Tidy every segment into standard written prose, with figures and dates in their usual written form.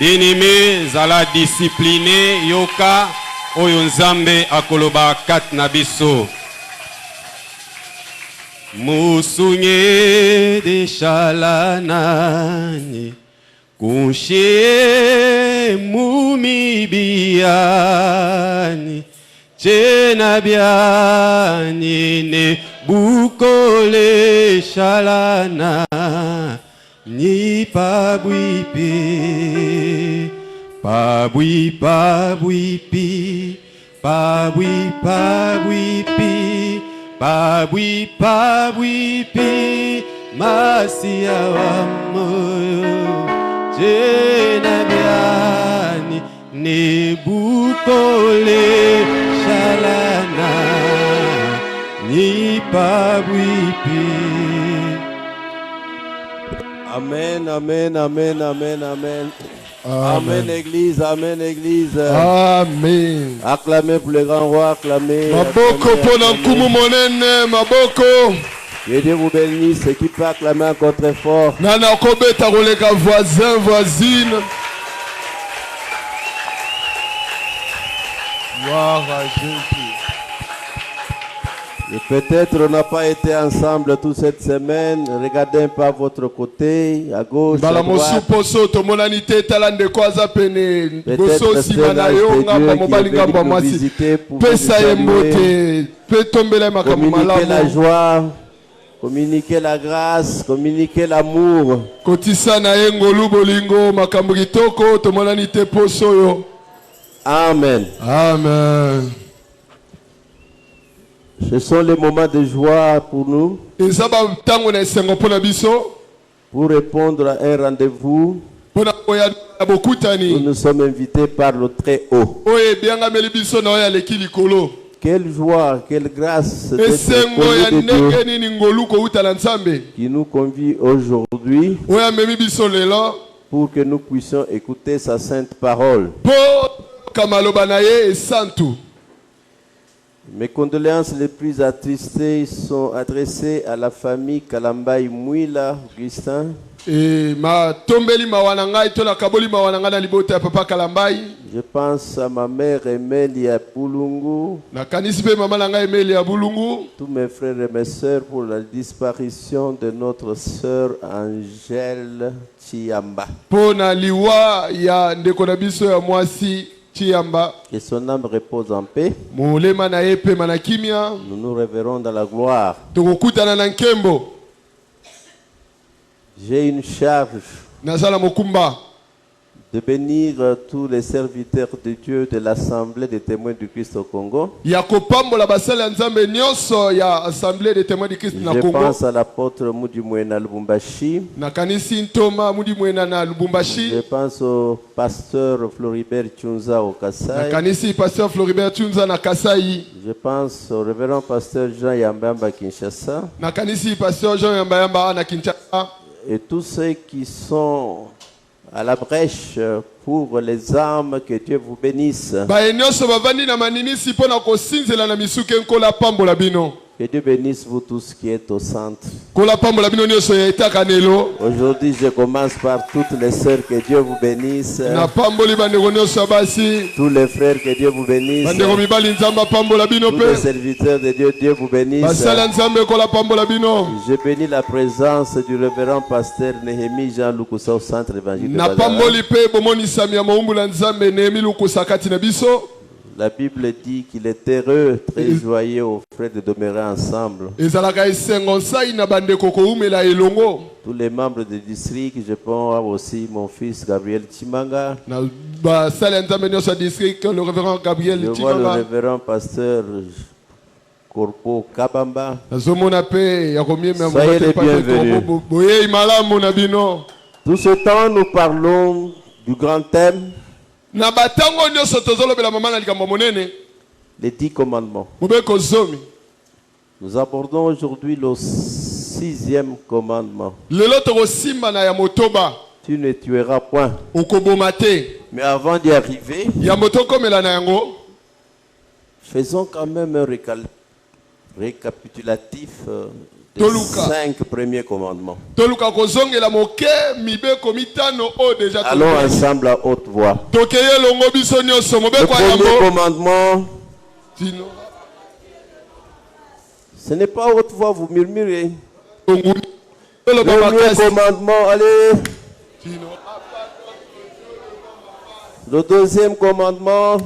Bien-aimé, zala discipliné, yoka, oyo nzambe akoloba kat na biso. Musunye de shalanani, kunshe mumibiani, chenabiani ne bukole shalana. Ni pabwipi, pabwi pabwipi, pabwi pabwipi, pabwi pabwipi, masia wa moyo, jena biani, ne bukole shalana, ni pabwipi. Amen, amen, amen, amen, amen. Amen, Église, amen, Église. Amen. Acclamez pour le grand roi, acclamez. Maboko pona nkumu monene, maboko. Que Dieu vous bénisse, et qui peut acclamer encore très fort. Nana kobeta koleka voisin, voisine. Gloire à Jésus. Et peut-être on n'a pas été ensemble toute cette semaine. Regardez un peu à votre côté, à gauche, à droite. Peut-être c'est l'ange de Dieu qui est venu nous visiter pour vous saluer. Communiquer la joie, communiquer la grâce, communiquer l'amour. Amen. Amen. Ce sont les moments de joie pour nous. Pour répondre à un rendez-vous, nous sommes invités par le Très-Haut. Quelle joie, quelle grâce de Dieu qui nous convie aujourd'hui pour que nous puissions écouter sa sainte parole. Mes condoléances les plus attristées sont adressées à la famille Kalambai Mouila Augustin. Je pense à ma mère Emelia Boulungu. Tous mes frères et mes sœurs pour la disparition de notre sœur Angèle Chiamba. Que son âme repose en paix. Nous nous révérons dans la gloire. J'ai une charge de bénir tous les serviteurs de Dieu de l'Assemblée des témoins du Christ au Congo. Je pense à l'apôtre Moudi Mwena Lubumbashi. Je pense au pasteur Floribert Tchunza au Kassai. Je pense au révérend pasteur Jean Yambamba Kinshasa. Et tous ceux qui sont à la brèche pour les âmes, que Dieu vous bénisse. Que Dieu bénisse vous tous qui êtes au centre. Aujourd'hui, je commence par toutes les sœurs, que Dieu vous bénisse. Tous les frères, que Dieu vous bénisse. Tous les serviteurs de Dieu, Dieu vous bénisse. Je bénis la présence du révérend pasteur Néhémie Jean Lukusa au centre évangélique. La Bible dit qu'il est heureux, très joyeux aux frères de demeurer ensemble. Tous les membres du district, je pense aussi mon fils Gabriel Chimanga. Je vois le révérend pasteur Corpo Kabamba. Soyez les bienvenus. Tout ce temps, nous parlons du grand thème. Les 10 commandements. Nous abordons aujourd'hui le 6e commandement. Tu ne tueras point. Mais avant d'y arriver, faisons quand même un récapitulatif Les 5 premiers commandements. Allons ensemble à haute voix. Le premier commandement. Ce n'est pas à haute voix, vous murmurez. Le premier commandement, allez. Le deuxième commandement.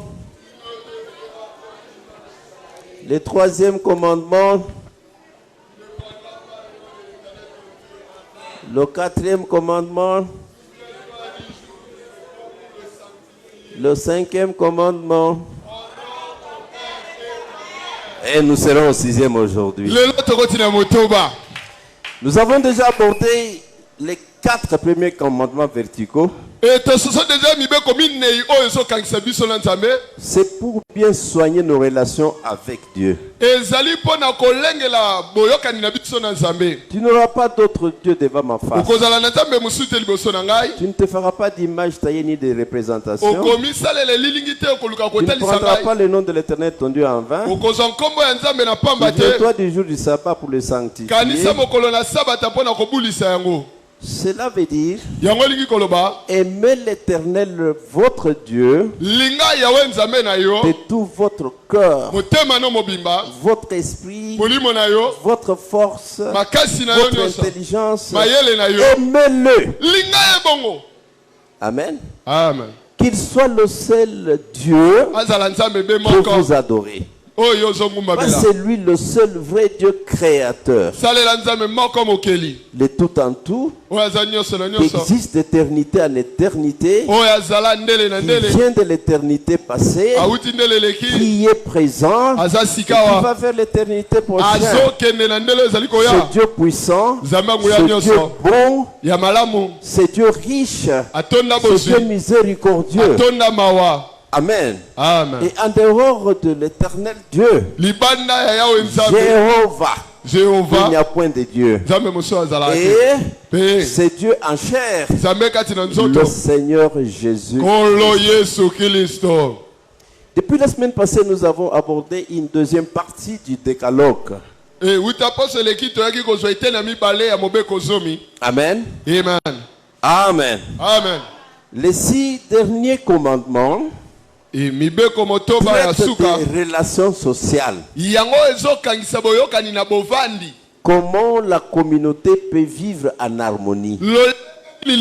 Le troisième commandement. Le quatrième commandement. Le cinquième commandement. Et nous serons au 6e aujourd'hui. Nous avons déjà abordé les 4 premiers commandements verticaux. C'est pour bien soigner nos relations avec Dieu. Tu n'auras pas d'autre Dieu devant ma face. Tu ne te feras pas d'image taillée ni de représentation. Tu ne prendras pas le nom de l'Éternel ton Dieu en vain. Souviens-toi du jour du sabbat pour le sanctifier. Cela veut dire aimer l'Éternel votre Dieu de tout votre cœur, votre esprit, votre force, votre intelligence. Aimez-le. Amen. Amen. Qu'il soit le seul Dieu que vous adorez. C'est lui le seul vrai Dieu créateur. Le tout en tout, qui existe d'éternité en éternité, qui vient de l'éternité passée, qui est présent, qui va vers l'éternité prochaine. C'est Dieu puissant, c'est Dieu bon, c'est Dieu riche, c'est Dieu miséricordieux. Amen. Amen. Et en dehors de l'éternel Dieu, Jéhovah, il n'y a point de Dieu. Et c'est Dieu en chair, le Seigneur Jésus. Depuis la semaine passée, nous avons abordé une deuxième partie du décalogue. Amen. Amen. Amen. Amen. Les 6 derniers commandements traitent des relations sociales. Comment la communauté peut vivre en harmonie. Vous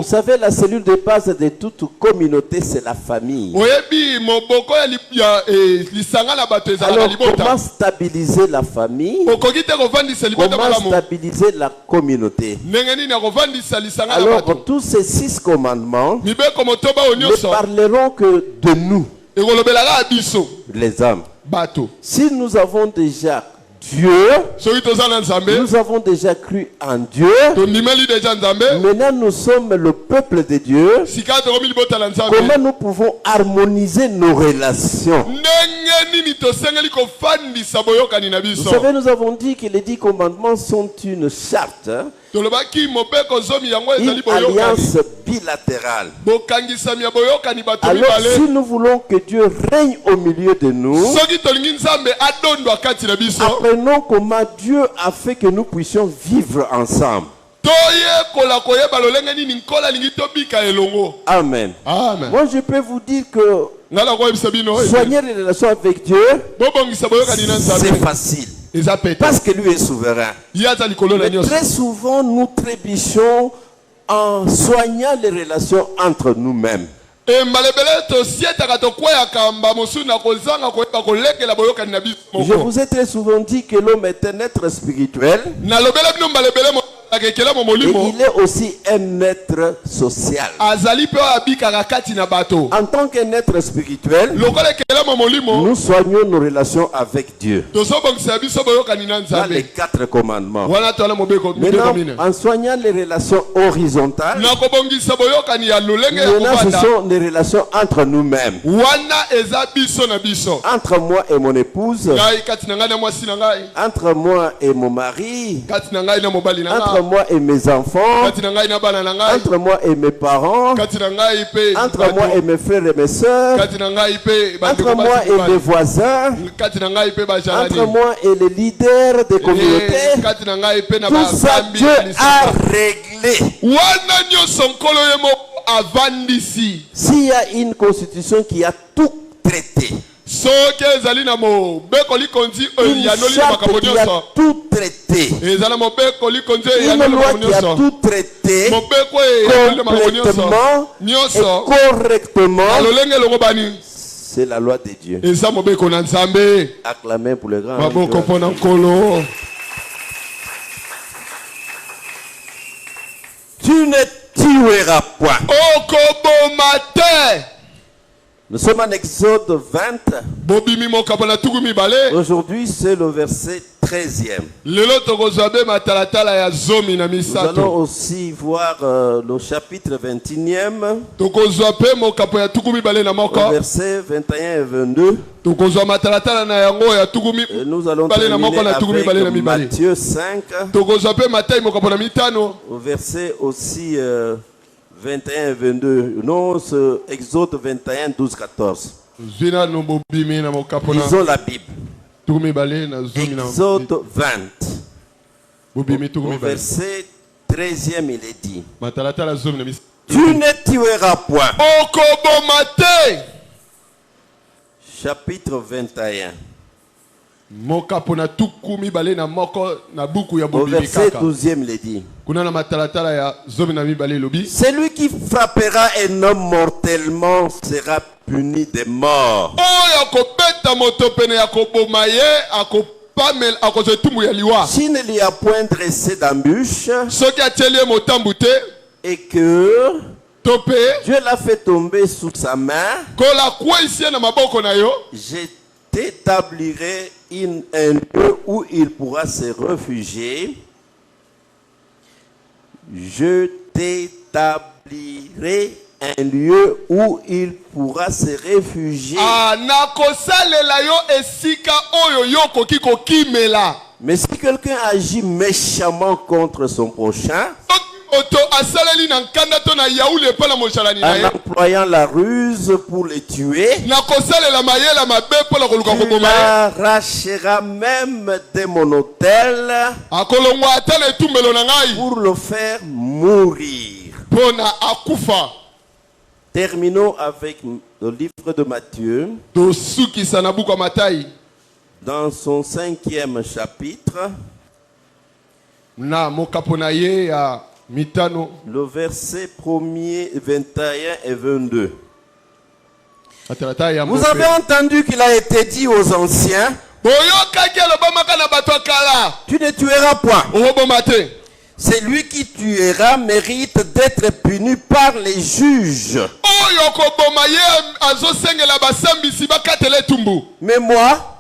savez, la cellule de base de toute communauté, c'est la famille. Alors, comment stabiliser la famille? Comment stabiliser la communauté? Alors, tous ces 6 commandements ne parleront que de nous, les hommes. Si nous avons déjà Dieu, nous avons déjà cru en Dieu. Maintenant nous sommes le peuple de Dieu. Comment nous pouvons harmoniser nos relations? Vous savez, nous avons dit que les 10 commandements sont une charte, une alliance bilatérale. Alors si nous voulons que Dieu règne au milieu de nous, apprenons comment Dieu a fait que nous puissions vivre ensemble. Amen. Amen. Moi je peux vous dire que soigner les relations avec Dieu, c'est facile. Parce que lui est souverain. Mais très souvent nous trébuchons en soignant les relations entre nous-mêmes. Je vous ai très souvent dit que l'homme est un être spirituel. Et il est aussi un être social. En tant qu'un être spirituel, nous soignons nos relations avec Dieu. Dans les 4 commandements. Maintenant, en soignant les relations horizontales, maintenant ce sont les relations entre nous-mêmes. Entre moi et mon épouse, entre moi et mon mari, entre entre moi et mes enfants, entre moi et mes parents, entre moi et mes frères et mes sœurs, entre moi et mes voisins, entre moi et les leaders des communautés. Tout ça, Dieu a réglé. S'il y a une constitution qui a tout traité, une charte qui a tout traité, une loi qui a tout traité complètement et correctement, c'est la loi de Dieu. Acclamez pour le grand. Tu ne tueras point. Nous sommes en Exode 20. Aujourd'hui, c'est le verset 13e. Nous allons aussi voir le chapitre 21e. Verset 21 et 22. Et nous allons terminer avec Matthieu 5. Au verset aussi 21 et 22. Non, c'est Exode 21, 12, 14. Lisons la Bible. Exode 20. Au verset 13e, il est dit: tu ne tueras point. Chapitre 21. Au verset 12e, il est dit: celui qui frappera un homme mortellement sera puni de mort. S'il ne lui a point dressé d'embûche et que Dieu l'a fait tomber sous sa main, je t'établirai un lieu où il pourra se réfugier. Je t'établirai un lieu où il pourra se réfugier. Mais si quelqu'un agit méchamment contre son prochain, en employant la ruse pour le tuer, il arrachera même de mon autel pour le faire mourir. Terminons avec le livre de Matthieu, dans son 5e chapitre, le verset 1er, 21 et 22. Vous avez entendu qu'il a été dit aux anciens: tu ne tueras point. Celui qui tuera mérite d'être puni par les juges. Mais moi,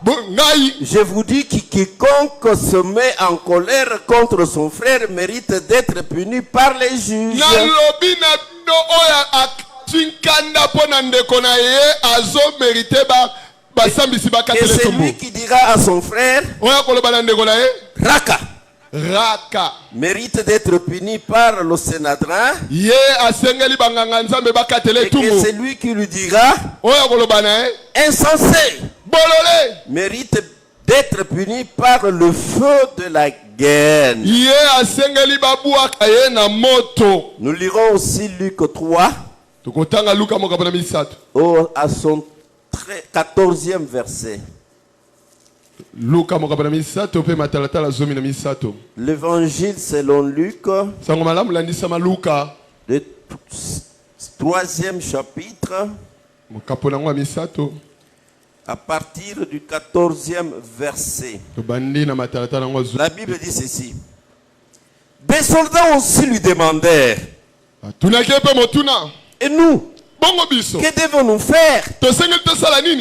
je vous dis que quiconque se met en colère contre son frère mérite d'être puni par les juges. Et celui qui dira à son frère Raka, mérite d'être puni par le Sénadrin. Et que celui qui lui dira insensé mérite d'être puni par le feu de la gaine. Nous lirons aussi Luc 3 à son 14e verset. L'évangile selon Luc, le 3e chapitre, à partir du 14e verset. La Bible dit ceci: des soldats aussi lui demandèrent: et nous, que devons-nous faire?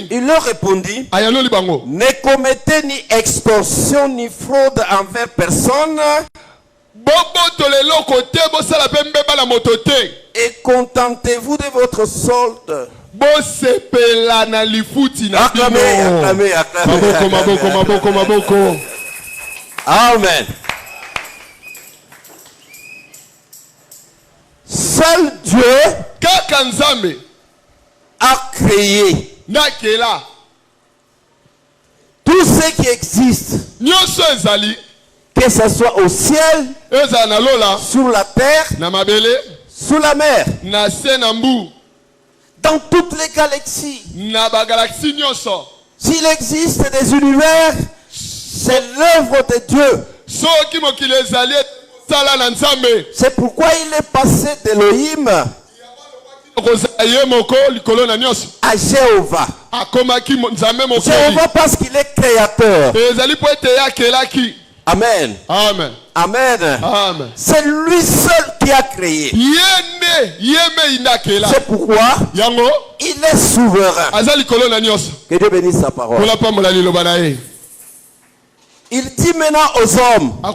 Il leur répondit: ne commettez ni extorsion ni fraude envers personne, et contentez-vous de votre solde. Acclamez, acclamez, acclamez. Amen. Seul Dieu a créé tout ce qui existe, que ce soit au ciel, sur la terre, sous la mer, dans toutes les galaxies. S'il existe des univers, c'est l'œuvre de Dieu. C'est pourquoi il est passé d'Elohim à Jéhovah. Jéhovah parce qu'il est créateur. Amen. Amen. Amen. Amen. C'est lui seul qui a créé. C'est pourquoi il est souverain. Que Dieu bénisse sa parole. Il dit maintenant aux hommes à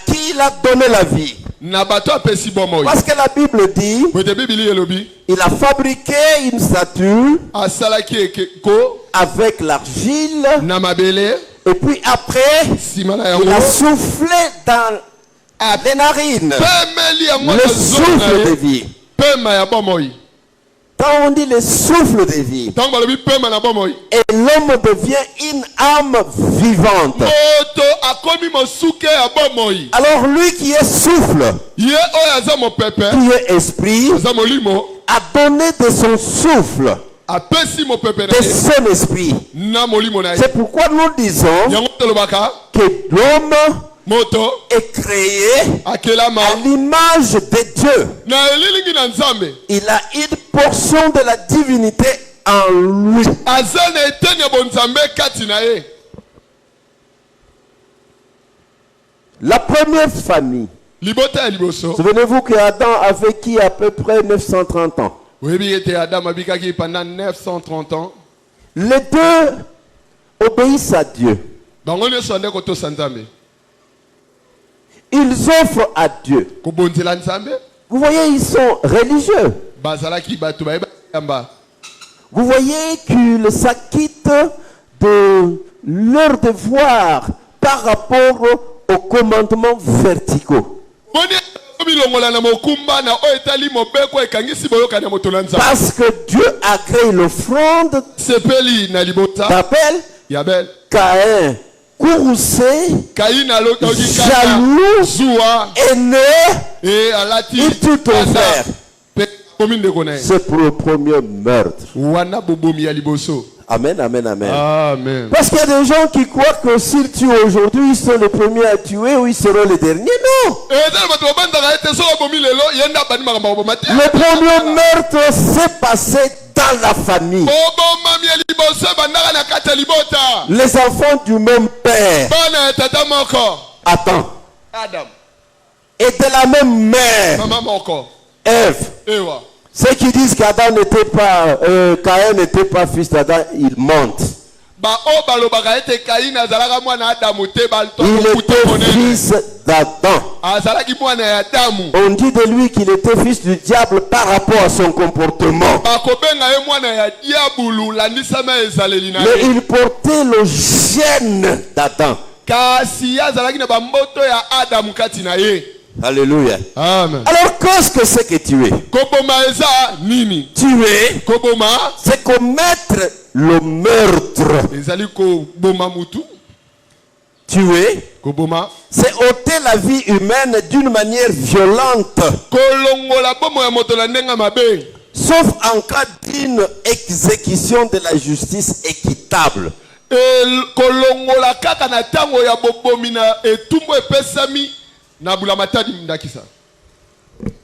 qui il a donné la vie. Parce que la Bible dit il a fabriqué une statue avec l'argile. Et puis après, il a soufflé dans les narines le souffle de vie. Quand on dit le souffle de vie, et l'homme devient une âme vivante. Alors lui qui est souffle, qui est esprit, a donné de son souffle, de son esprit. C'est pourquoi nous disons que l'homme est créé à l'image de Dieu. Il a une portion de la divinité en lui. La première famille. Souvenez-vous que Adam a vécu à peu près 930 ans. Les deux obéissent à Dieu. Ils offrent à Dieu. Vous voyez, ils sont religieux. Vous voyez qu'ils s'acquittent de leur devoir par rapport aux commandements verticaux. Parce que Dieu a créé l'offrande d'Abel, Caïn, courroucé, jaloux, aîné, il tue ton frère. C'est pour le premier meurtre. Amen, amen, amen. Amen. Parce qu'il y a des gens qui croient que s'ils tuent aujourd'hui, ils sont les premiers à tuer ou ils seront les derniers. Non. Le premier meurtre s'est passé dans la famille. Les enfants du même père. Attends. Et de la même mère. Ève. Ceux qui disent qu'Adam n'était pas, Caïn n'était pas fils d'Adam, ils mentent. Il était fils d'Adam. On dit de lui qu'il était fils du diable par rapport à son comportement. Mais il portait le gène d'Adam. Alléluia. Amen. Alors qu'est-ce que c'est que tuer? Tuer, c'est commettre le meurtre. Tuer, c'est ôter la vie humaine d'une manière violente. Sauf en cas d'une exécution de la justice équitable.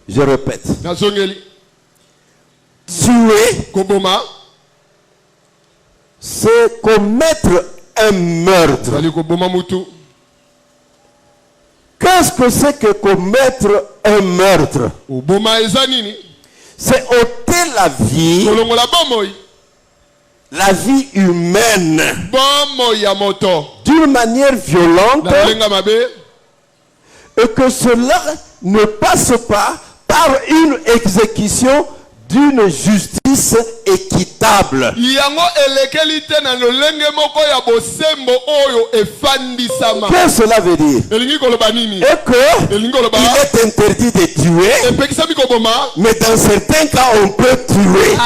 Je répète. Tuer, c'est commettre un meurtre. Qu'est-ce que c'est que commettre un meurtre? C'est ôter la vie humaine d'une manière violente. Et que cela ne passe pas par une exécution d'une justice équitable. Qu'est-ce que cela veut dire? Et que il est interdit de tuer, mais dans certains cas on peut tuer.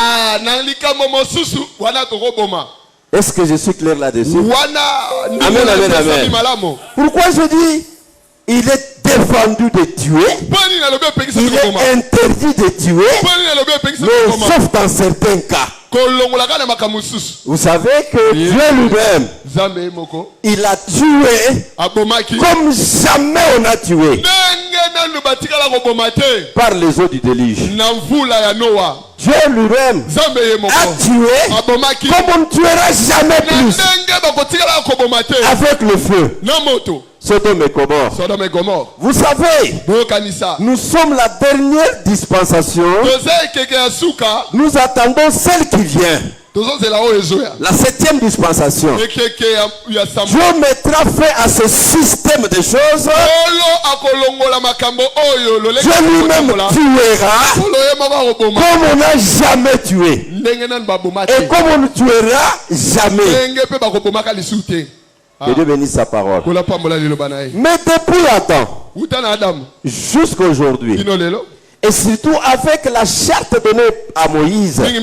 Est-ce que je suis clair là-dessus? Amen, amen, amen. Pourquoi je dis il est défendu de tuer, il est interdit de tuer, mais sauf dans certains cas. Vous savez que Dieu lui-même, il a tué comme jamais on a tué par les eaux du déluge. Dieu lui-même a tué comme on ne tuera jamais plus avec le feu. Sodome et Gomorrhe. Vous savez, nous sommes la dernière dispensation. Nous attendons celle qui vient. La 7e dispensation. Dieu mettra fin à ce système de choses. Dieu lui-même tuera comme on n'a jamais tué. Et comme on ne tuera jamais. Que Dieu bénisse sa parole. Mais depuis Adam jusqu'à aujourd'hui, et surtout avec la charte donnée à Moïse, Dieu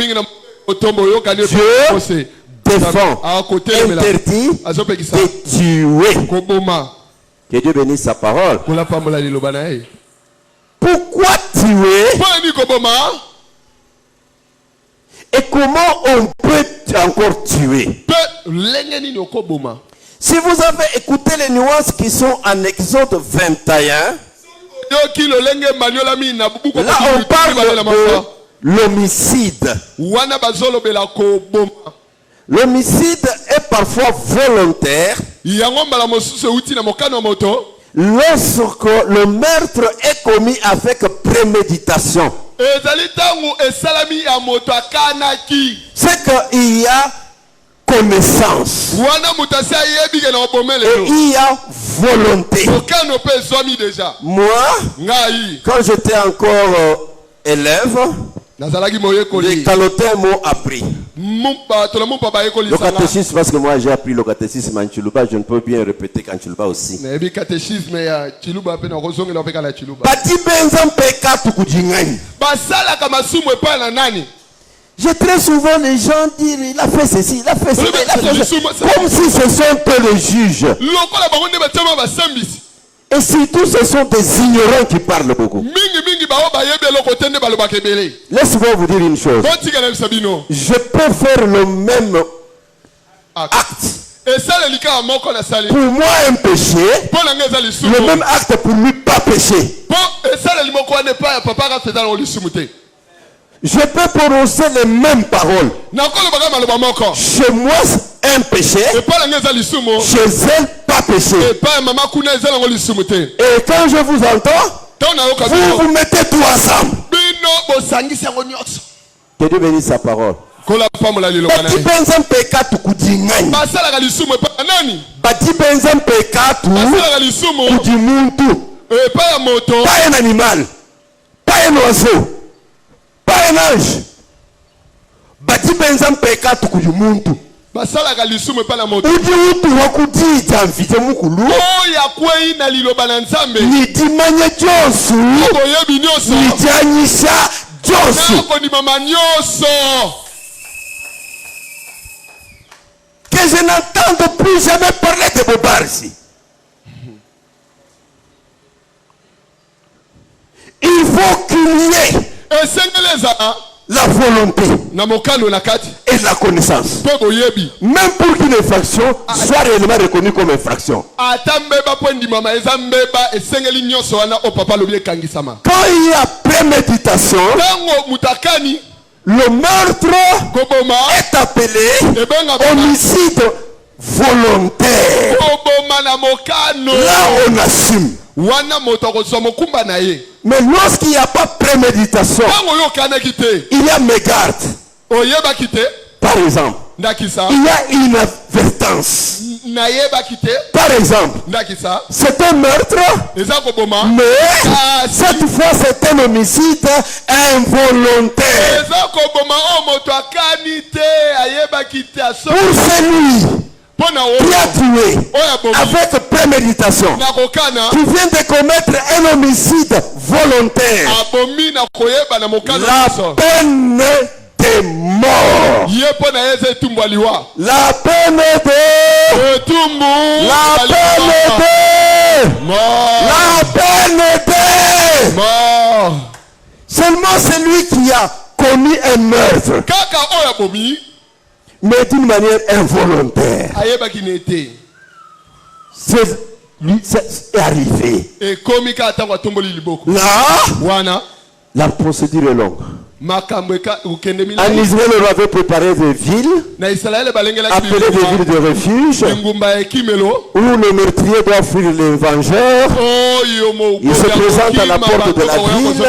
défend, interdit de tuer. Que Dieu bénisse sa parole. Pourquoi tuer? Et comment on peut encore tuer? Si vous avez écouté les nuances qui sont en Exode 21, là on parle de l'homicide. L'homicide est parfois volontaire lorsque le meurtre est commis avec préméditation. C'est qu'il y a connaissance et il y a volonté. Moi, quand j'étais encore élève, les Calotais m'ont appris le catéchisme, parce que moi j'ai appris le catéchisme en Chiluba, je ne peux bien répéter qu'en Chiluba aussi. J'ai très souvent les gens dire il a fait ceci, il a fait ceci, il a fait ceci, comme si ce sont eux les juges. Et surtout ce sont des ignorants qui parlent beaucoup. Laisse-moi vous dire une chose. Je peux faire le même acte. Pour moi un péché, le même acte pour lui pas péché. Je peux prononcer les mêmes paroles. Chez moi, un péché. Chez elle, pas péché. Et quand je vous entends, vous vous mettez tout ensemble. Que Dieu bénisse sa parole. Bati benza pekatu kudingani. Bati benza pekatu kudimuntu. Pas un animal. Pas un oiseau. Pas un ange. Bati benza pekatu kudimuntu. Udi utu wakudita mfite mukulu. Nidimanye Josu. Nidjanyisha Josu. Que je n'entende plus jamais parler de Bobar ici. Il faut qu'il y ait la volonté et la connaissance. Même pour qu'une infraction soit réellement reconnue comme infraction. Quand il y a préméditation, le meurtre est appelé homicide volontaire. Là on assume. Mais lorsqu'il n'y a pas préméditation, il y a mégarde. Par exemple, il y a une advertence. Par exemple, c'est un meurtre, mais cette fois c'est un homicide involontaire. Pour celui qui a tué avec préméditation, qui vient de commettre un homicide volontaire, la peine de mort. La peine de mort. Seulement celui qui a commis un meurtre, mais d'une manière involontaire, c'est arrivé. Là, la procédure est longue. En Israël, on avait préparé des villes, appelées des villes de refuge, où le meurtrier doit fuir les vengeurs. Il se présente à la porte de la ville,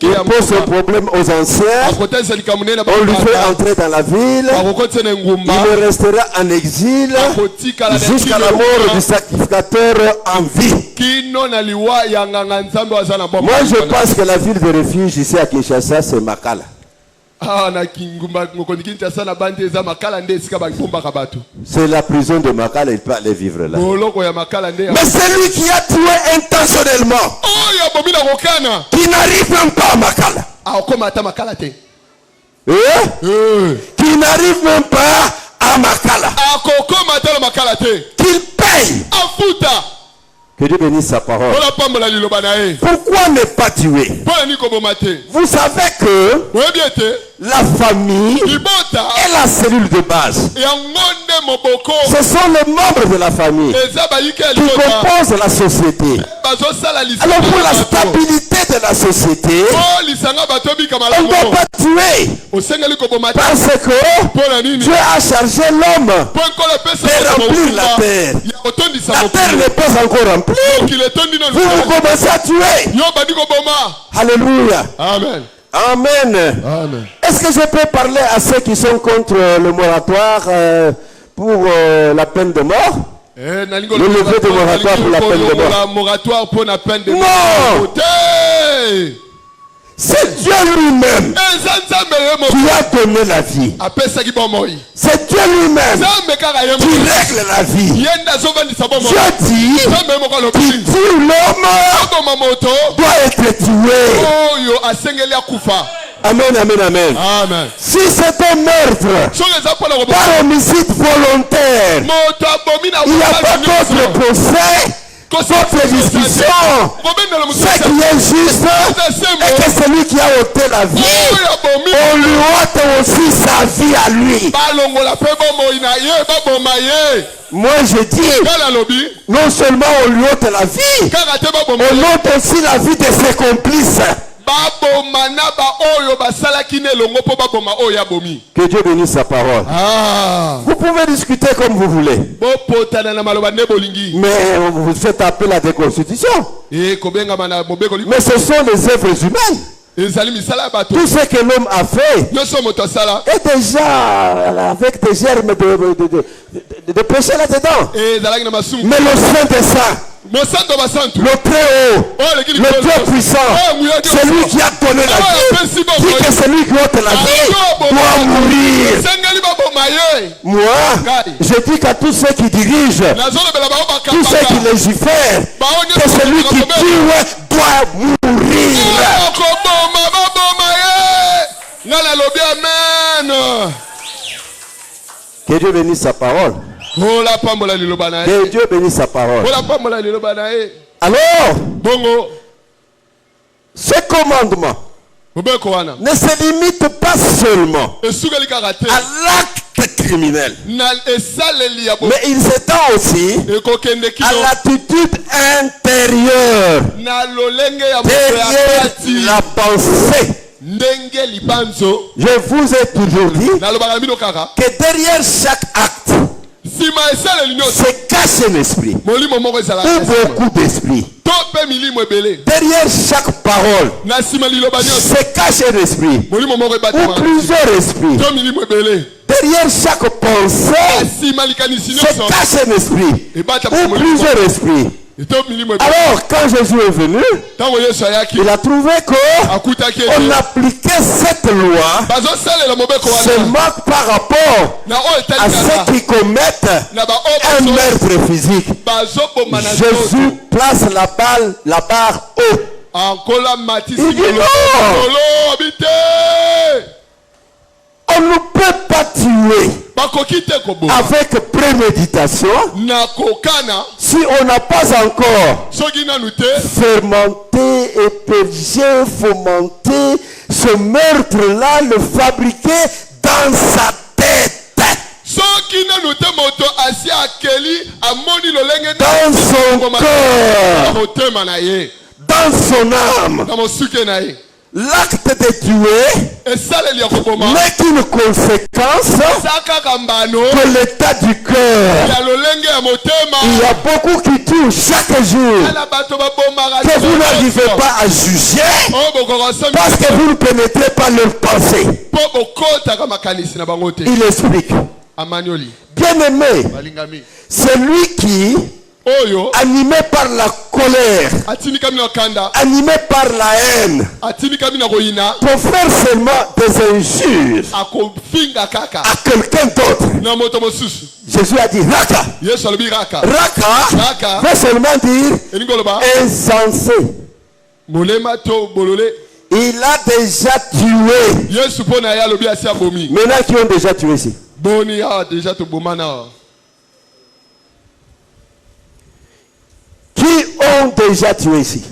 il pose ce problème aux anciens, on lui fait entrer dans la ville, il restera en exil jusqu'à la mort du sacrificateur en vie. Moi je pense que la ville de refuge ici à Kinshasa, ça c'est Makala. C'est la prison de Makala, il peut aller vivre là. Mais celui qui a tué intentionnellement, qui n'arrive même pas à Makala, qui n'arrive même pas à Makala, qu'il paye. Que Dieu bénisse sa parole. Pourquoi ne pas tuer? Vous savez que la famille est la cellule de base. Ce sont les membres de la famille qui composent la société. Alors pour la stabilité de la société, on ne doit pas tuer. Parce que Dieu a chargé l'homme de remplir la terre. La terre n'est pas encore remplie. Vous commencez à tuer. Alléluia. Amen. Amen. Amen. Est-ce que je peux parler à ceux qui sont contre le moratoire pour la peine de mort? Le lever de moratoire pour la peine de mort. Non! C'est Dieu lui-même qui a donné la vie. C'est Dieu lui-même qui règle la vie. Dieu dit qui tue l'homme doit être tué. Amen, amen, amen. Amen. Si c'est un meurtre par homicide volontaire, il n'y a pas d'autre procès. Votre discussion, ce qui est juste, est que celui qui a ôté la vie, on lui ôte aussi sa vie à lui. Moi je dis, non seulement on lui ôte la vie, on ôte aussi la vie de ses complices. Que Dieu bénisse sa parole. Vous pouvez discuter comme vous voulez, mais vous faites appel à des constitutions. Mais ce sont les œuvres humaines. Tout ce que l'homme a fait est déjà avec des germes de péché là-dedans. Mais le Saint des Saints, le très haut, le Dieu puissant, celui qui a donné la vie, dit que celui qui ôte la vie doit mourir. Moi, je dis qu'à tous ceux qui dirigent, tous ceux qui légifèrent, que celui qui tue doit mourir. Que Dieu bénisse sa parole. Que Dieu bénisse sa parole. Alors, ce commandement ne se limite pas seulement à l'acte criminel, mais il s'étend aussi à l'attitude intérieure, derrière la pensée. Je vous ai toujours dit que derrière chaque acte se cache un esprit ou beaucoup d'esprits. Derrière chaque parole se cache un esprit ou plusieurs esprits. derrière chaque pensée se cache un esprit ou plusieurs esprits. Alors, quand Jésus est venu, il a trouvé qu'on appliquait cette loi seulement par rapport à ceux qui commettent un meurtre physique. Jésus place la barre haut. Il dit non, on ne peut pas tuer avec préméditation si on n'a pas encore fermenté, épergé, fomenté ce meurtre-là, le fabriqué dans sa tête, dans son cœur, dans son âme. L'acte de tuer n'est qu'une conséquence de l'état du cœur. Il y a beaucoup qui tuent chaque jour que vous n'arrivez pas à juger parce que vous ne pénétrez pas leurs pensées. Il explique. Bien aimé, celui qui, animé par la colère, animé par la haine, pour faire seulement des injures à quelqu'un d'autre, Jésus a dit Raka. Raka veut seulement dire insensé. Il a déjà tué. Maintenant, qui ont déjà tué ici? Qui ont déjà tué ici?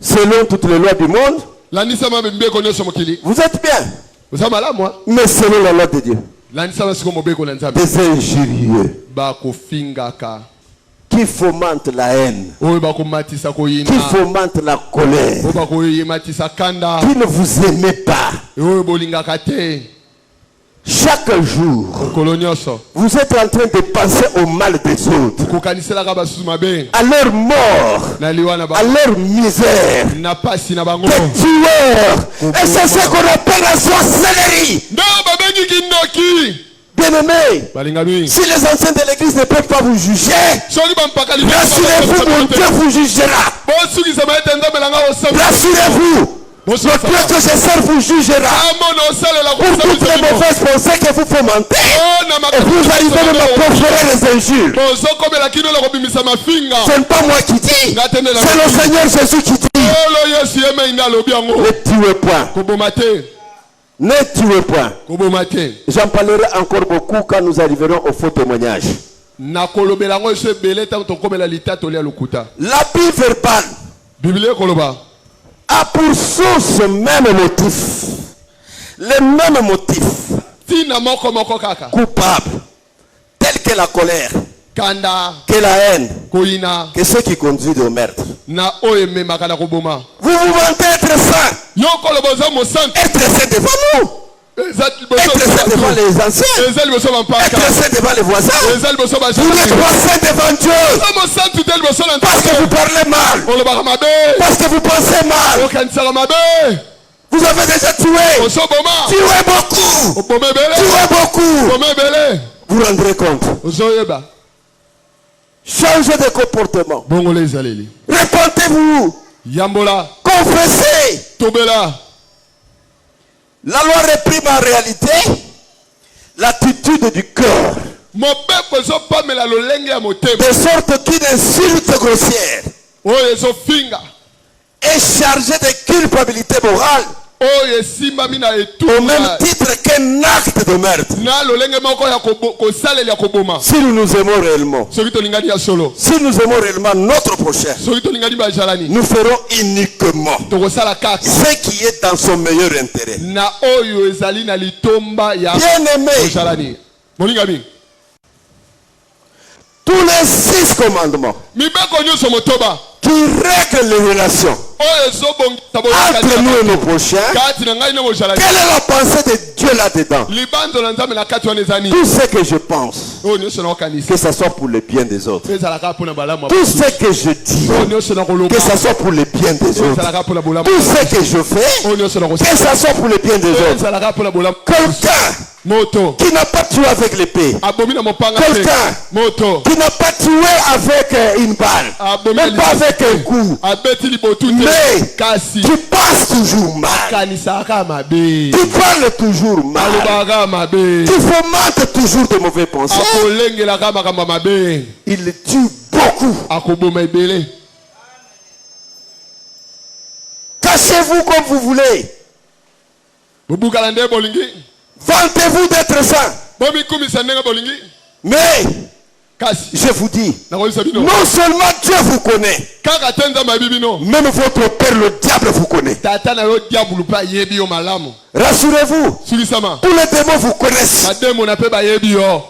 Selon toutes les lois du monde, vous êtes bien. Mais selon la loi de Dieu, des injurieux qui fomentent la haine, qui fomentent la colère, qui ne vous aimez pas. Chaque jour, vous êtes en train de penser au mal des autres, à leur mort, à leur misère, des tueurs. Et c'est ce qu'on appelle la sorcellerie. Bien-aimés, si les anciens de l'église ne peuvent pas vous juger, rassurez-vous, mon Dieu vous jugera. Rassurez-vous. Le Dieu que je sers vous jugera pour toutes les mauvaises pensées que vous fomentez, et vous arrivez même à proférer les injures. Ce n'est pas moi qui dis, c'est le Seigneur Jésus qui dit. Ne tuez point. Ne tuez point. J'en parlerai encore beaucoup quand nous arriverons au faux témoignage. L'habit verbal a pour source le même motif. Les mêmes motifs. Coupable. Tel que la colère. Que la haine. Que ce qui conduit au meurtre. Vous vous vantez être saint. Être saint devant nous. Être saint devant les anciens. Être saint devant les voisins. Vous n'êtes pas saint devant Dieu. Parce que vous parlez mal. Parce que vous pensez mal. Vous avez déjà tué. Tuez beaucoup. Tuez beaucoup. Vous vous rendrez compte. Changez de comportement. Répentez-vous. Confessez. La loi réprime en réalité l'attitude du cœur. De sorte qu'une insulte grossière est chargée de culpabilité morale au même titre qu'un acte de meurtre. Si nous nous aimons réellement, si nous aimons réellement notre prochain, nous ferons uniquement ce qui est dans son meilleur intérêt. Bien-aimé, tous les 6 commandements qui règle les relations entre nous et nos prochains. Quelle est la pensée de Dieu là-dedans? Tout ce que je pense, que ça soit pour le bien des autres. Tout ce que je dis, que ça soit pour le bien des autres. Tout ce que je fais, que ça soit pour le bien des autres. Quelqu'un qui n'a pas tué avec l'épée, quelqu'un qui n'a pas tué avec une balle, même pas avec un coup, mais qui passe toujours mal, qui parle toujours mal, qui fomente toujours de mauvaises pensées, il tue beaucoup. Cachez-vous comme vous voulez. Vantez-vous d'être saint. Mais je vous dis, non seulement Dieu vous connaît, même votre père le diable vous connaît. Rassurez-vous, tous les démons vous connaissent.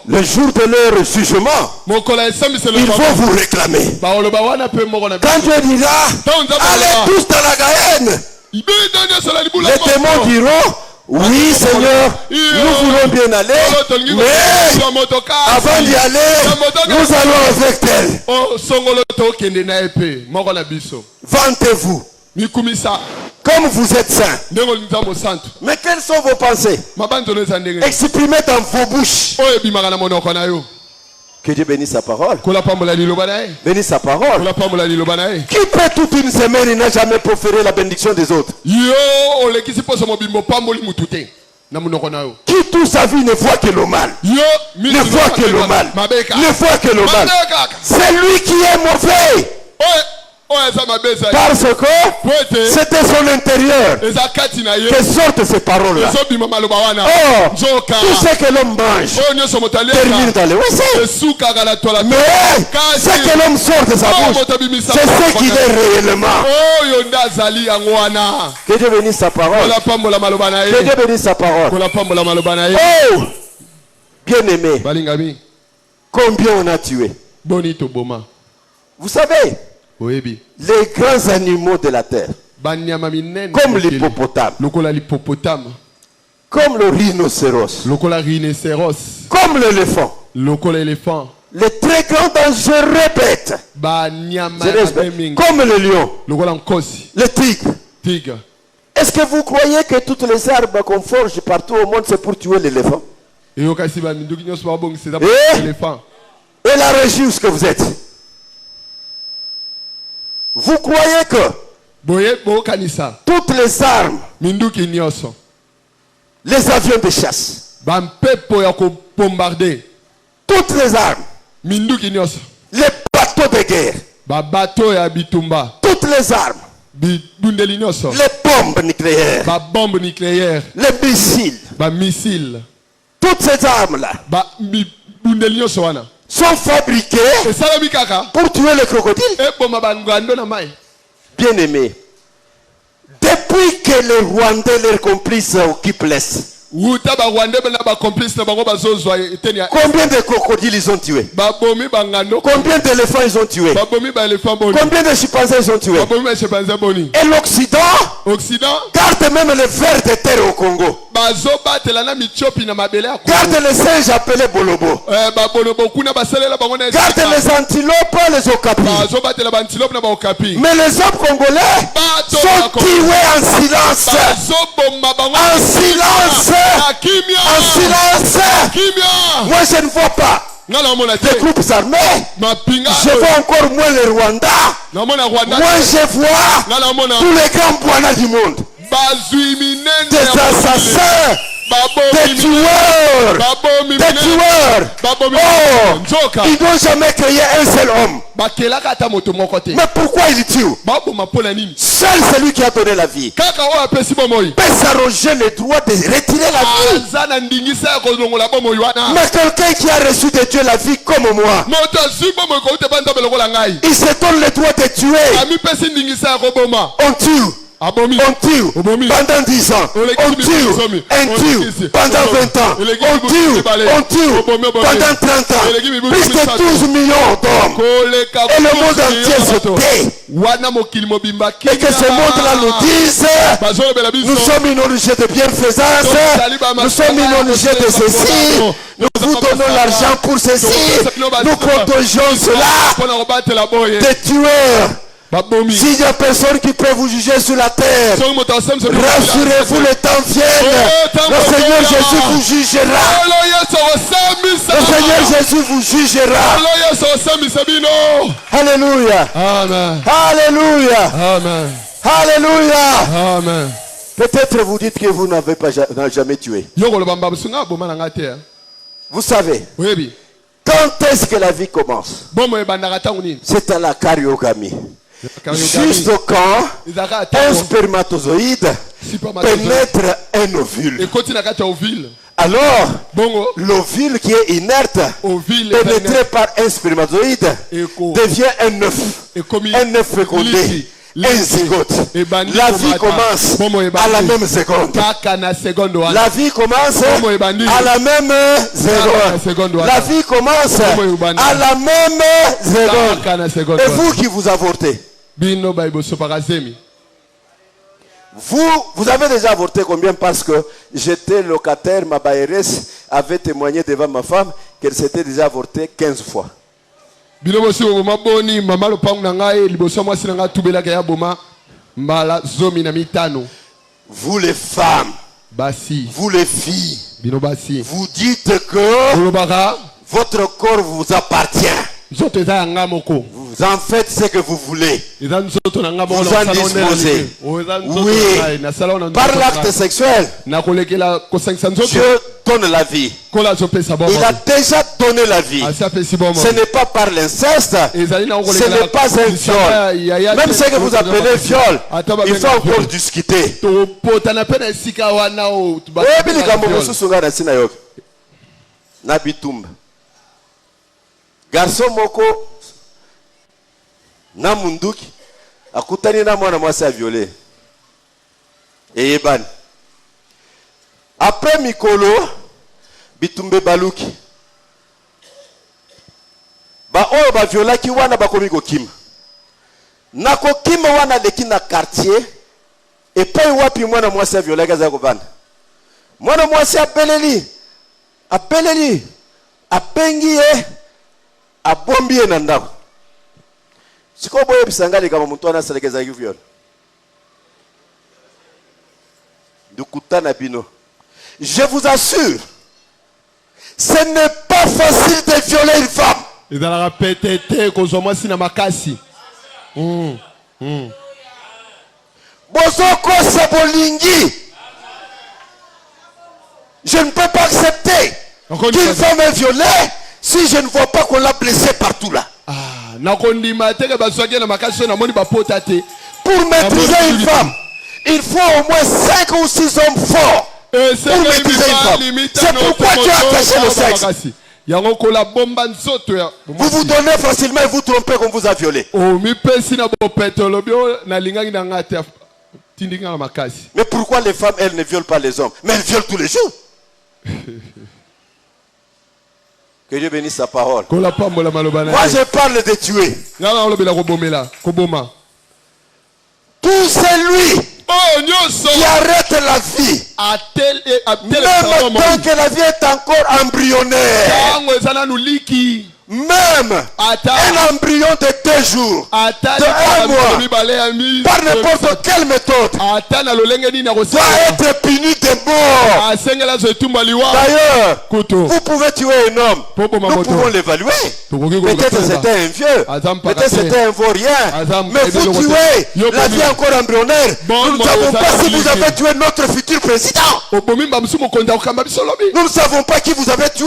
Le jour de leur jugement, ils vont vous réclamer. Quand Dieu dira, allez tous dans la Gaëne, les démons diront, oui Seigneur, nous voulons bien aller, mais avant d'y aller, nous allons avec elle. Vantez-vous comme vous êtes saints. Mais quelles sont vos pensées? Exprimez dans vos bouches. Que Dieu bénisse sa parole. Bénisse sa parole. Qui peut toute une semaine, il n'a jamais proféré la bénédiction des autres? Qui toute sa vie ne voit que le mal? Ne voit que le mal. Ne voit que le mal. C'est lui qui est mauvais. Parce que c'était son intérieur que sortent ces paroles-là. Oh, tout ce que l'homme mange termine dans les WC. Mais ce que l'homme sort de sa bouche, c'est ce qu'il est réellement. Que Dieu bénisse sa parole. Que Dieu bénisse sa parole. Oh, bien aimé, combien on a tué? Vous savez, les grands animaux de la terre, comme l'hippopotame, comme le rhinocéros, comme l'éléphant, les très grands dangereux bêtes, comme le lion, le tigre. Est-ce que vous croyez que toutes les armes qu'on forge partout au monde, c'est pour tuer l'éléphant? Et la région où que vous êtes? Vous croyez que toutes les armes, les avions de chasse, toutes les armes, les bateaux de guerre, toutes les armes, les bombes nucléaires, les missiles, toutes ces armes-là sont fabriqués pour tuer les crocodiles. Bien aimé, depuis que les Rwandais, leurs complices, occupent l'Est, combien de crocodiles ils ont tué? Combien d'éléphants ils ont tué? Combien de chimpanzés ils ont tué? Et l'Occident garde même les vers de terre au Congo. Garde les singes appelés Bolobo. Garde les antilopes, les okapis. Mais les hommes congolais sont tués en silence. En silence. En silence. Moi je ne vois pas les groupes armés. Je vois encore moins les Rwandais. Moi je vois tous les grands Bwana du monde. Des assassins, des tueurs. Oh, ils n'ont jamais créé un seul homme. Mais pourquoi ils tuent? Seul celui qui a donné la vie peut s'arroger le droit de retirer la vie. Mais quelqu'un qui a reçu de Dieu la vie comme moi, il se donne le droit de tuer. On tue. on tue pendant 10 ans, on tue pendant 20 ans, on tue pendant 30 ans, plus de 12 millions d'hommes. Et le monde entier se tait. Et que ce monde-là nous dise, nous sommes une ONG de bienfaisance, nous sommes une ONG de ceci, nous vous donnons l'argent pour ceci, nous protégeons cela, des tueurs. S'il n'y a personne qui peut vous juger sur la terre, rassurez-vous, le temps vient. Le Seigneur Jésus vous jugera. Le Seigneur Jésus vous jugera. Alléluia. Amen. Alléluia. Amen. Alléluia. Amen. Peut-être vous dites que vous n'avez jamais tué. Vous savez, quand est-ce que la vie commence? C'est à la kariogami. Juste quand un spermatozoïde pénètre un ovule. Alors, l'ovule qui est inerte, pénétré par un spermatozoïde, devient un œuf. Un œuf fécondé. Un zygote. La vie commence à la même seconde. La vie commence à la même seconde. La vie commence à la même seconde. Et vous qui vous avortez, vous avez déjà avorté combien? Parce que j'étais locataire, ma baïresse avait témoigné devant ma femme qu'elle s'était déjà avortée 15 fois. Vous les femmes, vous les filles, vous dites que votre corps vous appartient. Vous en faites ce que vous voulez. Vous en disposez. Oui. Par l'acte sexuel, Dieu donne la vie. Il a déjà donné la vie. Ce n'est pas par l'inceste. Ce n'est pas un viol. Même ce que vous appelez viol, il faut encore discuter. Garçon moko na munduki akutani na mwana mwasi a violé. Et yeban. Après mikolo bitumbe baluki. Ba oyo ba violaki wana bakomi kokima. Na kokima wana leki na quartier et pa wapi mwana mwasi a violé kaza ko bana. Mwana mwasi apeleli apengie abombie na ndako. Siko boye bisangale kama mtu anaselekeza hivyo. Dukutana bino. Je vous assure, ce n'est pas facile de violer une femme. Il a répété que moi si na makasi. Bozoko sabolingi. Je ne peux pas accepter qu'une femme est violée. Si je ne vois pas qu'on l'a blessé partout là. Pour maîtriser une femme, il faut au moins 5 ou 6 hommes forts pour maîtriser une femme. C'est pourquoi tu as attaché le sexe. Vous vous donnez facilement et vous trompez qu'on vous a violé. Mais pourquoi les femmes, elles ne violent pas les hommes? Mais elles violent tous les jours. Que Dieu bénisse sa parole. Moi je parle de tuer. Tout celui qui arrête la vie, même tant que la vie est encore embryonnaire, même un embryon de 2 jours, de 1 mois, par n'importe quelle méthode, doit être puni de mort. D'ailleurs, vous pouvez tuer un homme, nous pouvons l'évaluer. Peut-être c'était un vieux, peut-être c'était un vaurien, mais vous tuez la vie encore embryonnaire. Nous ne savons pas si vous avez tué notre futur président. Nous ne savons pas qui vous avez tué.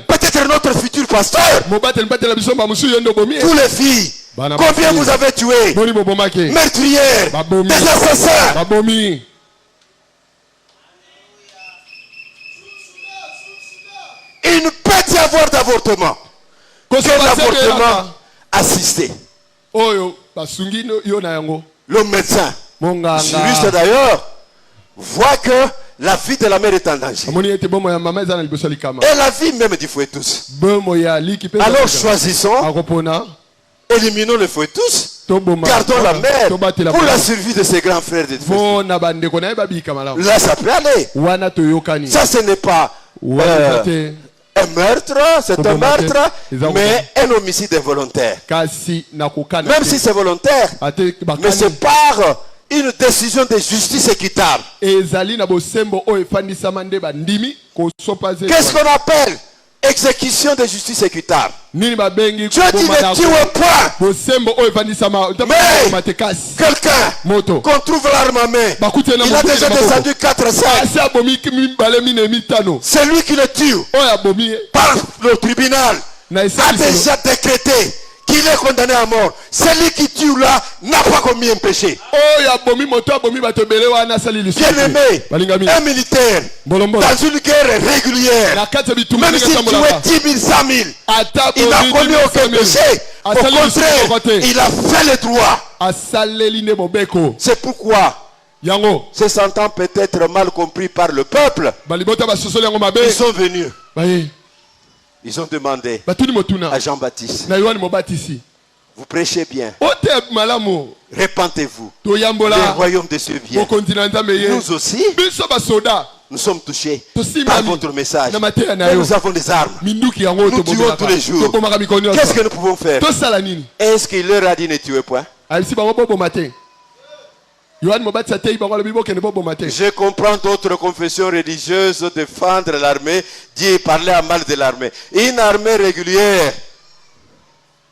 Peut-être notre futur pasteur. Tous les filles. Combien vous avez tué? Meurtrières, des assassins. Il ne peut y avoir d'avortement que l'avortement assisté. Le médecin Cyrus d'ailleurs voit que la vie de la mère est en danger. Et la vie même du fouettus. Alors choisissons, éliminons le fouettus, gardons la mère pour la survie de ses grands frères de fouettus. Là ça peut aller. Ça ce n'est pas un meurtre, c'est un meurtre, mais un homicide involontaire. Même si c'est volontaire, mais c'est par une décision de justice équitable. Qu'est-ce qu'on appelle exécution de justice équitable? Dieu dit ne tuez point. Mais quelqu'un qu'on trouve l'arme à main, il a déjà descendu 4-5. C'est lui qui le tue par le tribunal a déjà décrété qu'il est condamné à mort. Celui qui tue là n'a pas commis un péché. Bien-aimé, un militaire dans une guerre régulière, même s'il tuait 10 000, 100 000, il n'a commis aucun péché. Au contraire, il a fait le droit. C'est pourquoi se sentant peut-être mal compris par le peuple, ils sont venus. Ils ont demandé à Jean-Baptiste, vous prêchez bien, répentez-vous, le royaume de Dieu vient. Nous aussi, nous sommes touchés par votre message. Mais nous avons des armes, nous tuons tous les jours. Qu'est-ce que nous pouvons faire? Est-ce qu'il leur a dit ne tuez point? Je comprends d'autres confessions religieuses défendre l'armée, dire parler à mal de l'armée. Une armée régulière,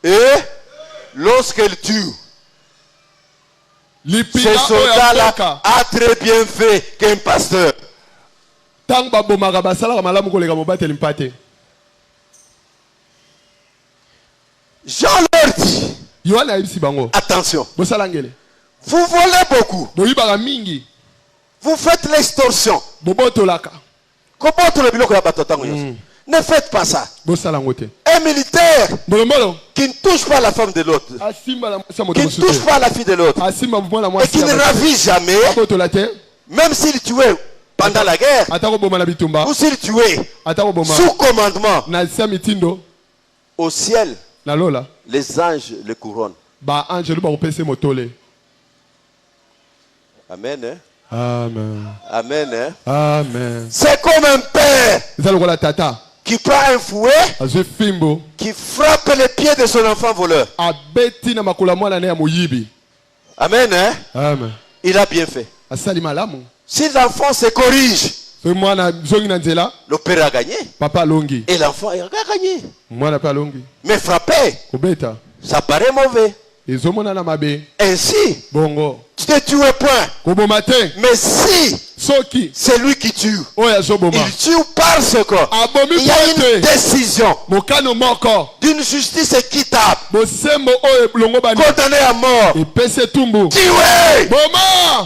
et lorsqu'elle tue, ce soldat-là a très bien fait qu'un pasteur. Jean leur dit, attention. Vous volez beaucoup. Vous faites l'extorsion. Ne faites pas ça. Un militaire qui ne touche pas la femme de l'autre, qui ne touche pas la fille de l'autre, et qui ne ravit jamais, même s'il tuait pendant la guerre, ou s'il tuait sous commandement, au ciel, les anges le couronnent. Amen. Hein? Amen. Amen. Hein? Amen. C'est comme un père qui prend un fouet, qui frappe les pieds de son enfant voleur. Amen. Hein? Amen. Il a bien fait. Si l'enfant se corrige, le père a gagné. Et l'enfant a gagné. Mais frapper, ça paraît mauvais. Ainsi, tu ne tues point. Mais si c'est lui qui tue, il tue parce qu'il y a une décision d'une justice équitable, condamné à mort, tué.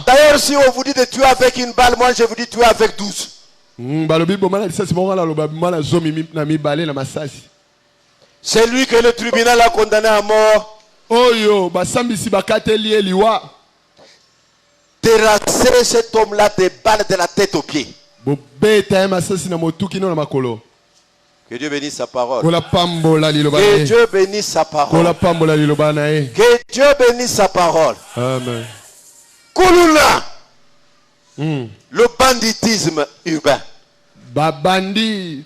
D'ailleurs, si on vous dit de tuer avec une balle, moi je vous dis tuer avec 12. C'est lui que le tribunal a condamné à mort. Terrasser cet homme-là des balles de la tête aux pieds. Que Dieu bénisse sa parole. Que Dieu bénisse sa parole. Que Dieu bénisse sa parole. Amen. Kuluna. Le banditisme urbain. Il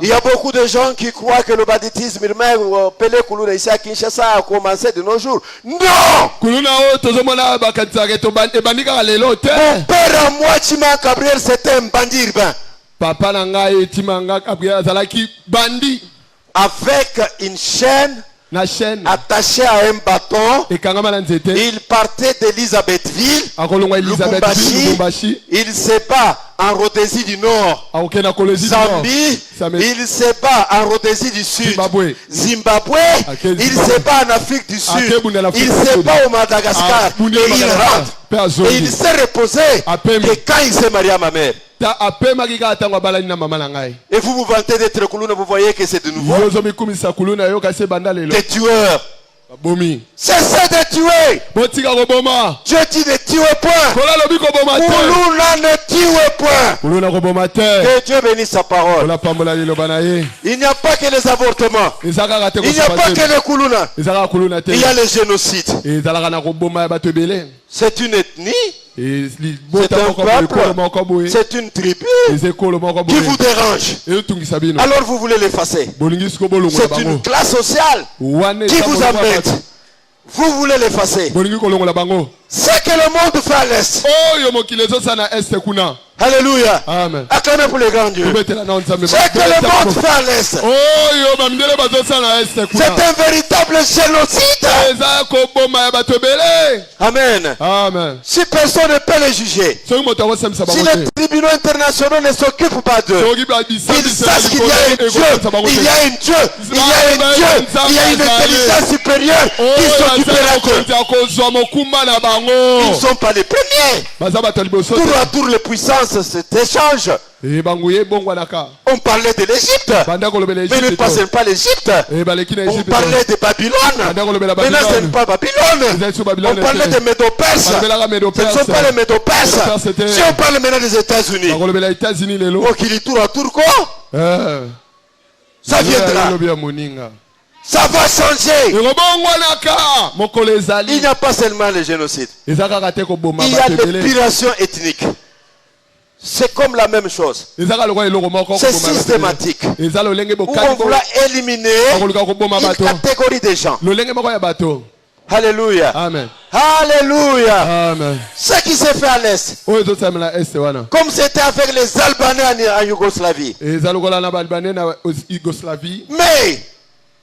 y a beaucoup de gens qui croient que le banditisme urbain, Pelé Kuluna ici à Kinshasa, a commencé de nos jours. Non! Mon père à moi, Tima Gabriel, c'était un bandit urbain. Avec une chaîne attaché à un bâton, il partait d'Elisabethville, Lubumbashi, il se bat en Rhodésie du Nord, Zambie, il se bat en Rhodésie du Sud, Zimbabwe, il se bat en Afrique du Sud, il se bat au Madagascar, et il rentre, et il s'est reposé, et quand il s'est marié à ma mère. Et vous vous vantez d'être Kuluna, vous voyez que c'est de nouveau. Des tueurs. Cessez de tuer. Dieu dit ne tuez point. Kuluna ne tuez point. Que Dieu bénisse sa parole. Il n'y a pas que les avortements. Il n'y a pas que les kuluna. Il y a le génocide. C'est une ethnie. C'est un peuple. C'est une tribu qui vous dérange. Alors vous voulez l'effacer. C'est une classe sociale qui vous embête. Vous voulez l'effacer. C'est que le monde fait à l'est. Alléluia. Amen. Acclamez pour les grands dieux. C'est que le monde fait à l'est. C'est un véritable génocide. Amen. Amen. Si personne ne peut les juger, si les tribunaux internationaux ne s'occupent pas d'eux, ils sachent qu'il y a un Dieu, il y a un Dieu, il y a un Dieu, il y a une intelligence supérieure qui s'occupera d'eux. Ils ne sont pas les premiers. Tour à tour, les puissances s'échangent. On parlait de l'Égypte, mais ne passez pas l'Égypte. On parlait de Babylone, maintenant ce n'est pas Babylone. On parlait de Médo-Perse, ce ne sont pas les Médo-Perse. Si on parle maintenant des États-Unis, on dit tour à tour quoi? Ça viendra. Ça va changer. Il n'y a pas seulement le génocide. Il y a l'épuration ethnique. C'est comme la même chose. C'est systématique. Où on voulait éliminer une catégorie de gens. Alléluia. Amen. Alléluia. Amen. Ce qui s'est fait à l'Est. Comme c'était avec les Albanais en Yougoslavie. Mais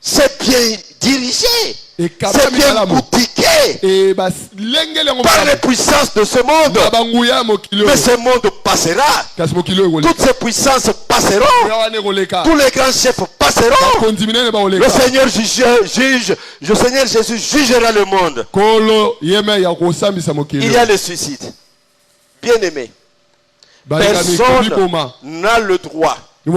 c'est bien dirigé. C'est bien boutiqué par les puissances de ce monde. Mais ce monde passera. Toutes ces puissances passeront. Tous les grands chefs passeront. Le Seigneur le Seigneur Jésus jugera le monde. Il y a le suicide. Bien aimé. Personne n'a le droit de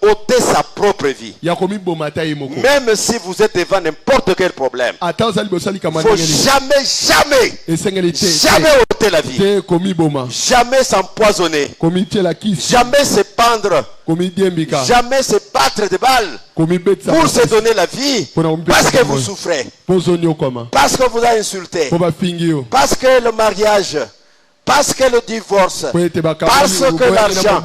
ôter sa propre vie. Même si vous êtes devant n'importe quel problème, il ne faut jamais ôter la vie. Jamais s'empoisonner. Jamais se pendre. Jamais se battre de balles pour se donner la vie parce que vous souffrez. Parce que vous avez insulté. Parce que le mariage. Parce que le divorce, parce que l'argent,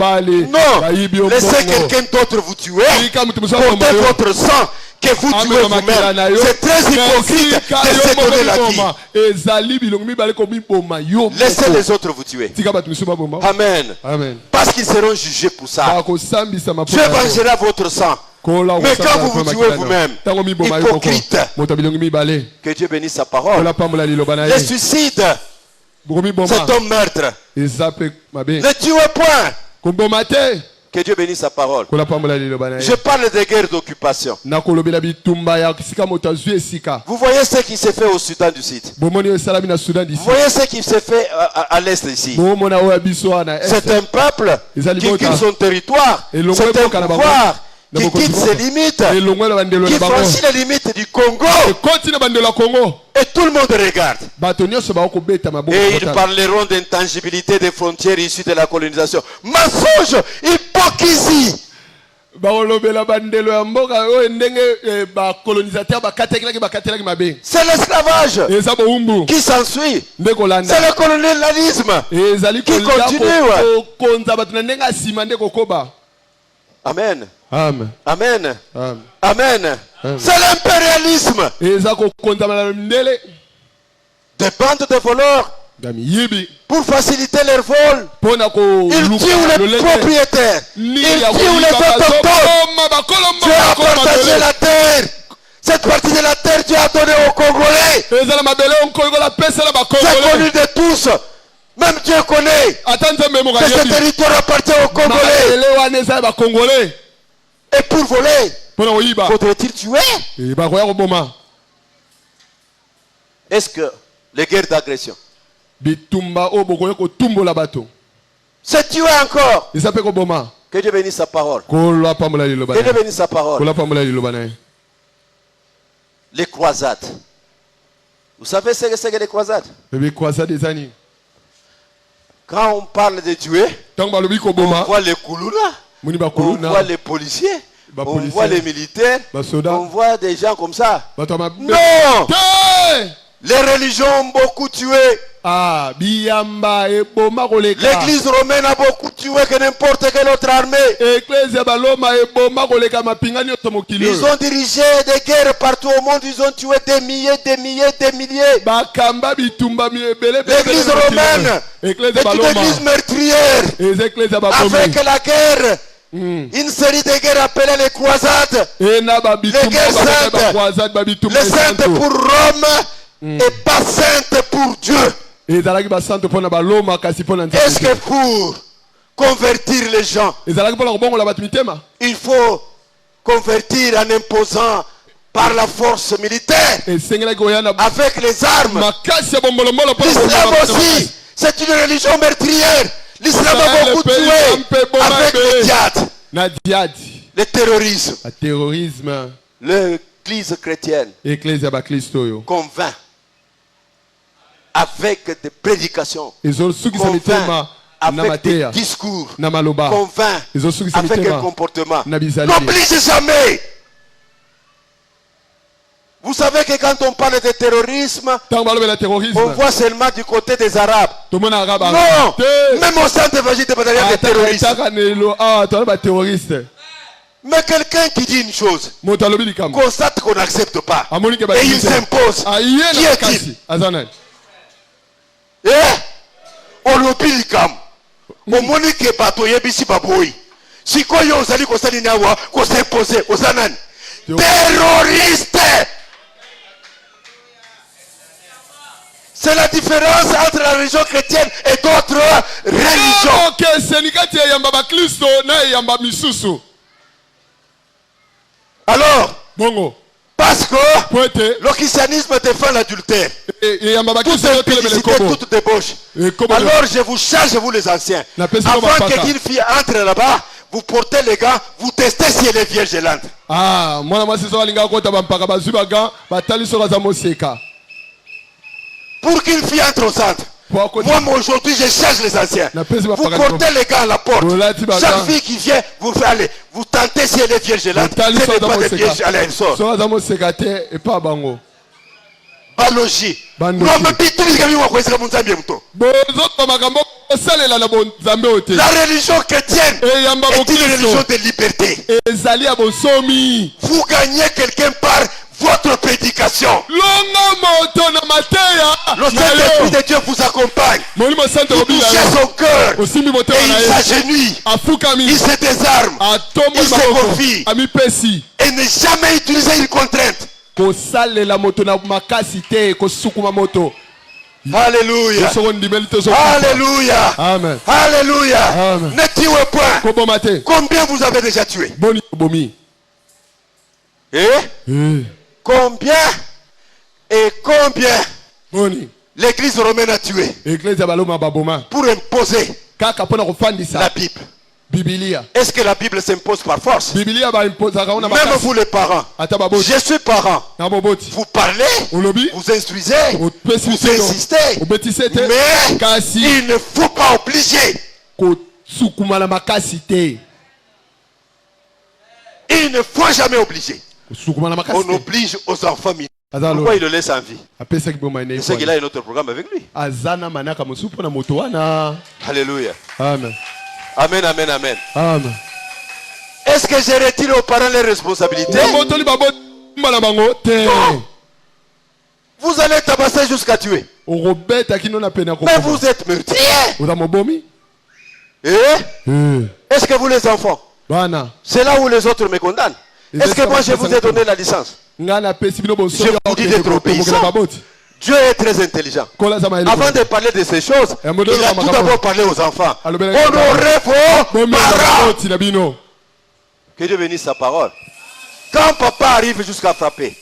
non, laissez quelqu'un d'autre vous tuer, portez votre sang, que vous tuez vous-même. C'est très hypocrite de se donner la vie. Laissez les autres vous tuer. Amen. Parce qu'ils seront jugés pour ça. Dieu vengera votre sang. Mais quand vous vous tuez vous-même, hypocrite, que Dieu bénisse sa parole. Les suicides, c'est un meurtre. Ne tuez point. Que Dieu bénisse sa parole. Je parle des guerres d'occupation. Vous voyez ce qui s'est fait au Soudan du Sud. Vous voyez ce qui s'est fait à l'est ici. C'est un peuple qui quitte son territoire. C'est un pouvoir qui quitte ses limites, qui franchit les limites du Congo. Et tout le monde regarde. Et ils parleront d'intangibilité des frontières issues de la colonisation. Mensonge, hypocrisie. C'est l'esclavage qui s'ensuit. C'est le colonialisme qui continue. Amen. Amen. Amen. Amen. C'est l'impérialisme. Des bandes de voleurs. Pour faciliter leur vol, ils tuent les propriétaires. Ils tuent les autochtones. Tu as partagé la terre. Cette partie de la terre, tu as donné aux Congolais. C'est connu de tous. Même Dieu connaît que ce territoire appartient aux Congolais. Et pour voler, faudrait-il tuer? Est-ce que les guerres d'agression, c'est tuer encore? Que Dieu bénisse sa parole. Que Dieu bénisse sa parole. les croisades. Vous savez ce que c'est que les croisades? Quand on parle de tuer, on voit les koulouna, on voit les policiers, on voit les militaires, on voit des gens comme ça. Non! Les religions ont beaucoup tué. L'église romaine a beaucoup tué que n'importe quelle autre armée. Ils ont dirigé des guerres partout au monde. Ils ont tué des milliers, des milliers, des milliers. L'église romaine est une église meurtrière. Avec la guerre, une série de guerres appelées les croisades. Les guerres saintes. Les saintes pour Rome et pas saintes pour Dieu. Est-ce que pour convertir les gens, il faut convertir en imposant par la force militaire, avec les armes? L'islam aussi, c'est une religion meurtrière. L'islam a beaucoup tué avec le djihad, le terrorisme. L'église chrétienne convainc avec des prédications, convainc avec des discours, convainc avec un comportement. N'oblige jamais. Vous savez que quand on parle de terrorisme, on voit seulement du côté des Arabes. Non, même au centre évangile de Bataillon, il y a des terroristes. Mais quelqu'un qui dit une chose, constate qu'on n'accepte pas, et il s'impose. Qui est-il? Olobi kam omoni ke bato yebisi baboyi sikoyo ozali kosali nawa ko s'imposer ozanan terroriste. C'est la différence entre la religion chrétienne et d'autres religions. Alors, parce que le christianisme défend l'adultère, toute impudicité, toute débauche. Alors je vous charge, vous les anciens, avant qu'une fille entre là-bas, vous portez les gants, vous testez si elle est vierge et l'entre. Pour qu'une fille entre au centre, moi aujourd'hui je charge les anciens. Vous portez les gants à la porte. Chaque fille qui vient, vous tentez si elle est vierge et l'entre. Si elle n'est pas de vierge, allez, elle sort. Balogi. La religion chrétienne est une religion de liberté. Vous gagnez quelqu'un par votre prédication. Le Saint-Esprit de Dieu vous accompagne. Vous touchez son cœur. Et il s'agenouille. Il se désarme. Il se confie. Et ne jamais utiliser une contrainte. Alléluia. Alléluia. Amen. Alléluia. Ne tuez point. Combien vous avez déjà tué? Combien et combien l'église romaine a tué pour imposer la Bible? Est-ce que la Bible s'impose par force? Même vous les parents, je suis parent, vous parlez, vous instruisez, vous insistez, mais il ne faut pas obliger. Il ne faut jamais obliger. On oblige aux enfants. Pourquoi il le laisse en vie? C'est qu'il a un autre programme avec lui. Alléluia. Amen. Amen, amen, amen. Amen. Est-ce que j'ai retiré aux parents les responsabilités? Non. Vous allez tabasser jusqu'à tuer. Mais vous êtes meurtriers. Est-ce que vous les enfants? C'est là où les autres me condamnent. Est-ce que moi je vous ai donné la licence? Je vous dis d'être obéissant. Dieu est très intelligent. Avant de parler de ces choses, il a tout d'abord parlé aux enfants. Honorez vos parents. Que Dieu bénisse sa parole. Quand papa arrive jusqu'à frapper,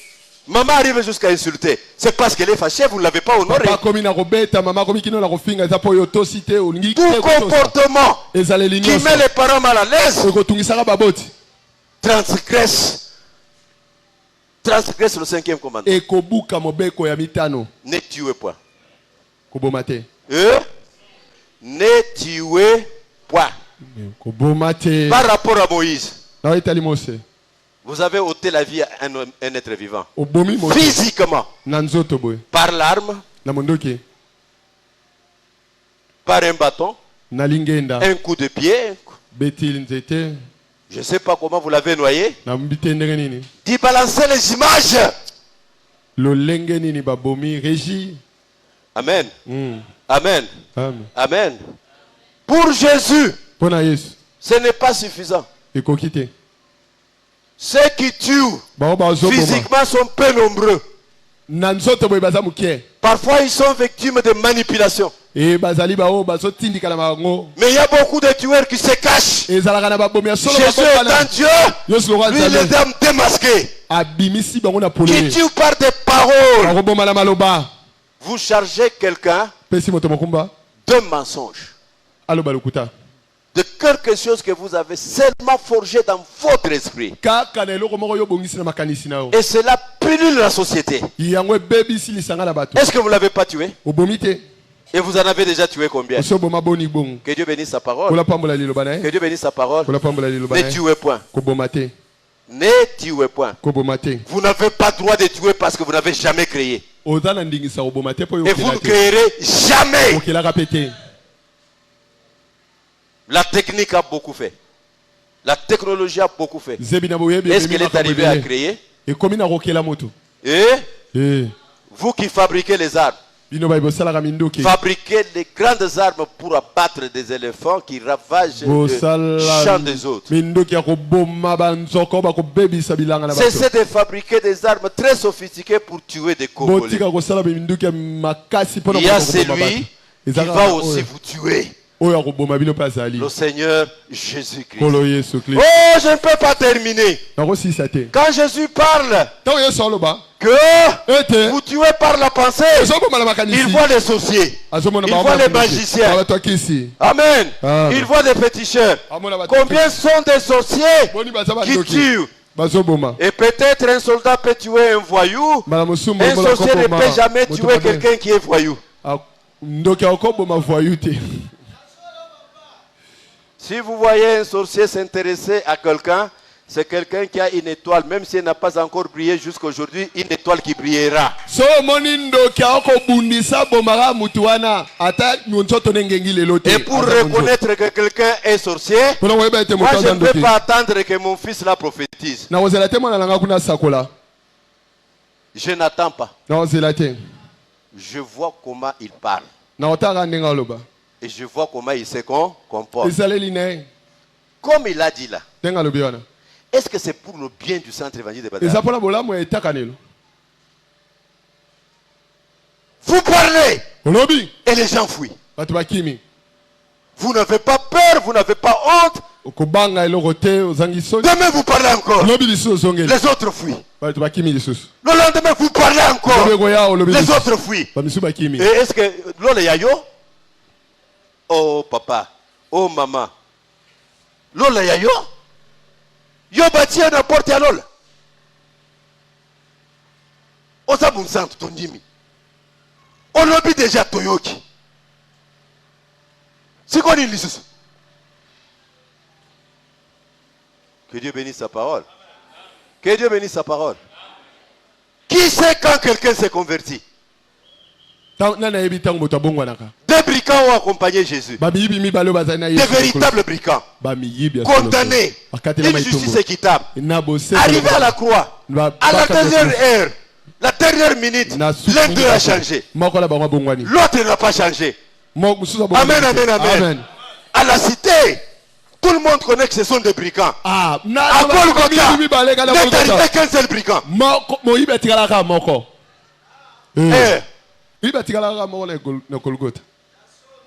maman arrive jusqu'à insulter, c'est parce qu'elle est fâchée, vous ne l'avez pas honoré. Tout comportement qui met les transgresse le 5e commandement. Ne tuez point. Ne tuez point. Par rapport à Moïse, vous avez ôté la vie à un être vivant. Physiquement. Par l'arme. Par un bâton. Un coup de pied. Je ne sais pas comment vous l'avez noyé. D'y balancer les images. Amen. Amen. Amen. Pour Jésus, ce n'est pas suffisant. Ceux qui tuent physiquement sont peu nombreux. Parfois ils sont victimes de manipulation. Mais il y a beaucoup de tueurs qui se cachent. Jésus étant Dieu, lui il est d'âme démasqué. Qui tue par des paroles. Vous chargez quelqu'un d'un mensonge. De quelque chose que vous avez seulement forgé dans votre esprit. Et cela pullule la société. Est-ce que vous ne l'avez pas tué? Et vous en avez déjà tué combien? Que Dieu bénisse sa parole. Que Dieu bénisse sa parole. Ne tuez point. Ne tuez point. Vous n'avez pas droit de tuer parce que vous n'avez jamais créé. Et vous ne créerez jamais. La technique a beaucoup fait. La technologie a beaucoup fait. Est-ce qu'elle est arrivée à créer? Et vous qui fabriquez les armes, fabriquez des grandes armes pour abattre des éléphants qui ravagent le champ des autres. Cessez de fabriquer des armes très sophistiquées pour tuer des Congolais. Il y a celui qui va aussi vous tuer. Le Seigneur Jésus-Christ. Oh, je ne peux pas terminer. Quand Jésus parle que vous tuez par la pensée, il voit les sorciers, il voit les magiciens. Amen. Il voit les féticheurs. Combien sont des sorciers qui tuent? Et peut-être un soldat peut tuer un voyou. Un sorcier ne peut jamais tuer quelqu'un qui est voyou. Si vous voyez un sorcier s'intéresser à quelqu'un, c'est quelqu'un qui a une étoile, même s'il n'a pas encore brillé jusqu'à aujourd'hui, une étoile qui brillera. Et pour reconnaître que quelqu'un est sorcier, moi je ne peux pas attendre que mon fils la prophétise. Je n'attends pas. Je vois comment il parle. Et je vois comment il se comporte. Comme il a dit là. Est-ce que c'est pour le bien du centre évangile de Badara? Vous parlez et les gens fuient. Vous n'avez pas peur, vous n'avez pas honte. Demain vous parlez encore. Les autres fuient. Le lendemain vous parlez encore. Les autres fuient. Et est-ce que l'on est yayo? Oh papa, oh maman. Lola yayo? Yo bati na porte ya lola. Oza bunsantu tondimi. Olobi déjà toyoki. C'est quoi l'illusion? Que Dieu bénisse sa parole. Que Dieu bénisse sa parole. Qui sait quand quelqu'un s'est converti? Des brigands ont accompagné Jésus. Des véritables brigands. Condamnés. Une justice équitable. Arrivé à la croix. À la dernière heure. La dernière minute. L'un d'eux a changé. L'autre n'a pas changé. Amen, amen, amen. À la cité. Tout le monde connaît que ce sont des brigands. À Golgotha. N'est arrivé qu'un seul brigand.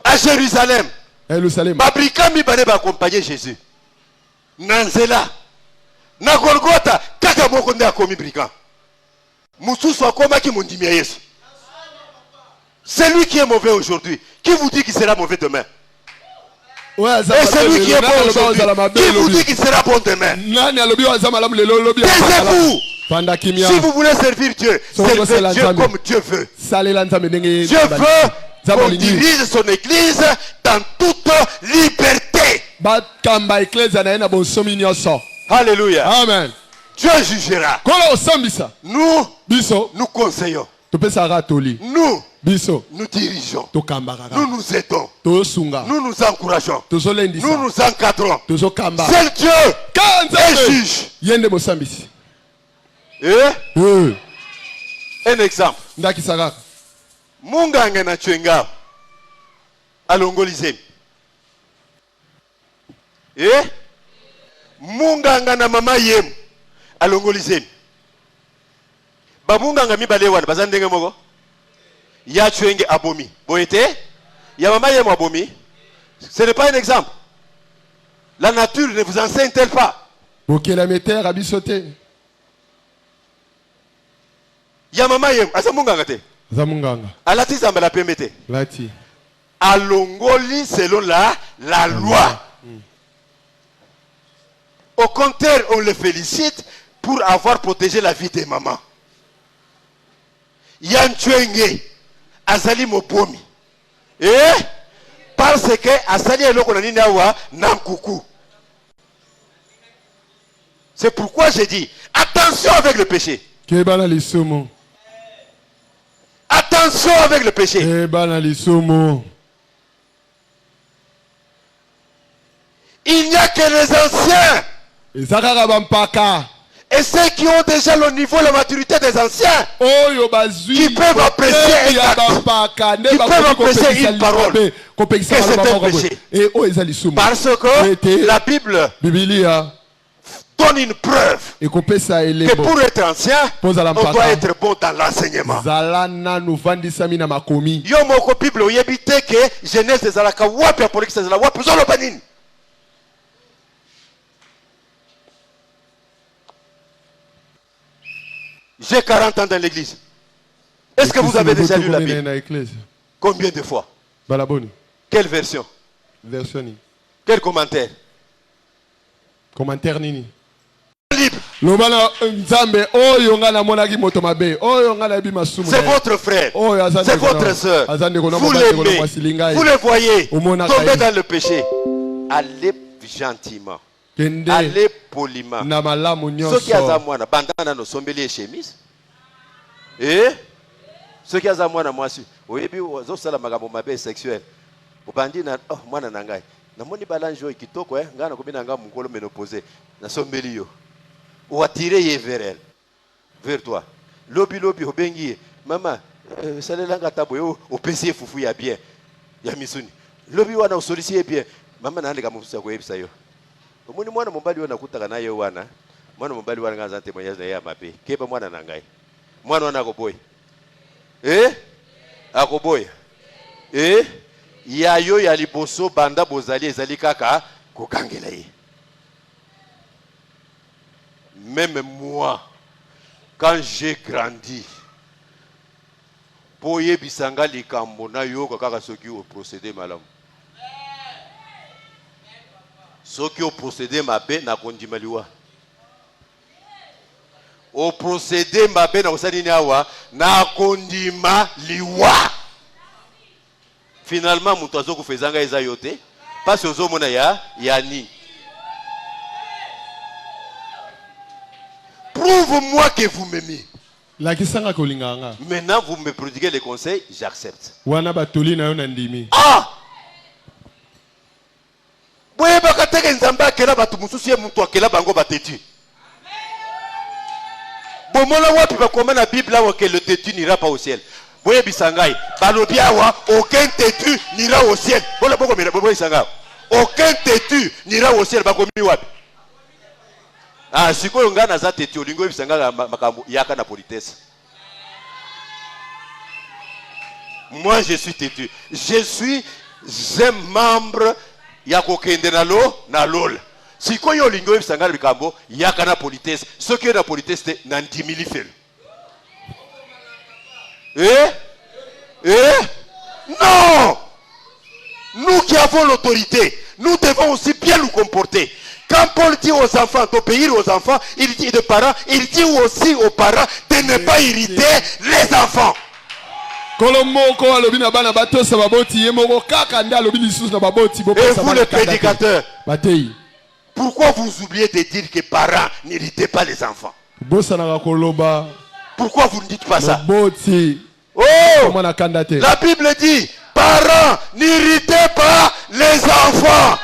À Jérusalem, Babrikami Bane va accompagner Jésus. Nanzela, na Golgotha, kaka moko nde akomi brigand. Mususu akoma ki mondimia Yesu. C'est lui qui est mauvais aujourd'hui. Qui vous dit qu'il sera mauvais demain? Et celui qui est bon aujourd'hui, qui vous dit qu'il sera bon demain? Taisez-vous. Si vous voulez servir Dieu, servez Dieu comme Dieu veut. Dieu veut qu'on dirige son église dans toute liberté. Alléluia. Amen. Dieu jugera. Nous conseillons. Nous dirigeons. Nous nous aidons. Nous nous encourageons. Nous nous encadrons. Seul Dieu est juge. Un exemple. Munganga na chwenga alongolize. Munganga na mama yem alongolize. Ba munganga mibale wana bazandenge moko. Ya chwenge abomi. Boyete ya mama yem abomi. Ce n'est pas un exemple. La nature ne vous enseigne-t-elle pas? Ya mama yem asa munganga te. Alati zamba la pemete. Alongoli selon la loi. Au contraire, on le félicite pour avoir protégé la vie des mamans. Yan Chwenge azali mobomi. Parce que azali eloko na nini awa nankuku. C'est pourquoi j'ai dit attention avec le péché. Attention avec le péché. Il n'y a que les anciens. Et ceux qui ont déjà le niveau, la maturité des anciens, qui peuvent apprécier un acte, qui peuvent apprécier une parole. Que c'est un péché. Parce que la Bible donne une preuve que pour être ancien, on doit être bon dans l'enseignement. Yo moko Bible oyebite que Genèse des alaka wapi Apocalypse des alaka wapi zolo banini. J'ai 40 ans dans l'église. Est-ce que vous avez déjà lu la Bible? Combien de fois? Quelle version? Quel commentaire? Commentaire nini? C'est votre frère, c'est votre soeur. Vous l'aimez, vous le voyez tomber dans le péché. Allez gentiment, allez poliment. Ceux qui ont moi, bandana no sombeli et chemise. Ceux qui ont moi, moi aussi. Oui, puis vous avez la magambo sexuelle. Vous bandit na oh moi na nangai. Na moni balanjo kitoko ngana ko binanga mukolo menopause. Na sombeli yo. Ou attirer vers elle, vers toi. Lobi obengi, maman, salelanga tabo au PC fufu ya bien, ya misuni. Lobi wana usolisi bien, maman nande kamusa ko ebisa yo. Omuni mwana mobali wana kutaka na yo wana, mwana mobali wana ngaza témoignage na ya mabe. Keba mwana nangai. Mwana wana ko boy. Akoboy. Ya yo ya liboso banda bozali ezali kaka kokangela ye. Même moi, quand j'ai grandi, Boye bisanga likambo na yo kaka soki au procédé malamu. Soki au procédé mabe na kondima liwa. Au procédé mabe na osani awa na kondima liwa. Finalement mutu azoko fezanga eza yote parce ozo mona ya ni. Prouve-moi que vous m'aimez. Maintenant, vous me prodiguez les conseils, j'accepte. Ah! Le têtu n'ira pas au ciel. Aucun têtu n'ira au ciel. Aucun têtu n'ira au ciel. Ah, si vous avez un têtu, vous avez une politesse. Moi, je suis têtu. Je suis un membre Yako Kendenalo Nalol. Si vous avez une politesse, ce qui est la politesse, c'est Nandimilifel. Non! Nous qui avons l'autorité, nous devons aussi bien nous comporter. Quand Paul dit aux enfants d'obéir aux enfants, il dit aux parents, il dit aussi aux parents de ne pas irriter les enfants. Et vous les prédicateurs, pourquoi vous oubliez de dire que parents n'irritez pas les enfants? Pourquoi vous ne dites pas ça? Oh, la Bible dit, parents, n'irritez pas les enfants.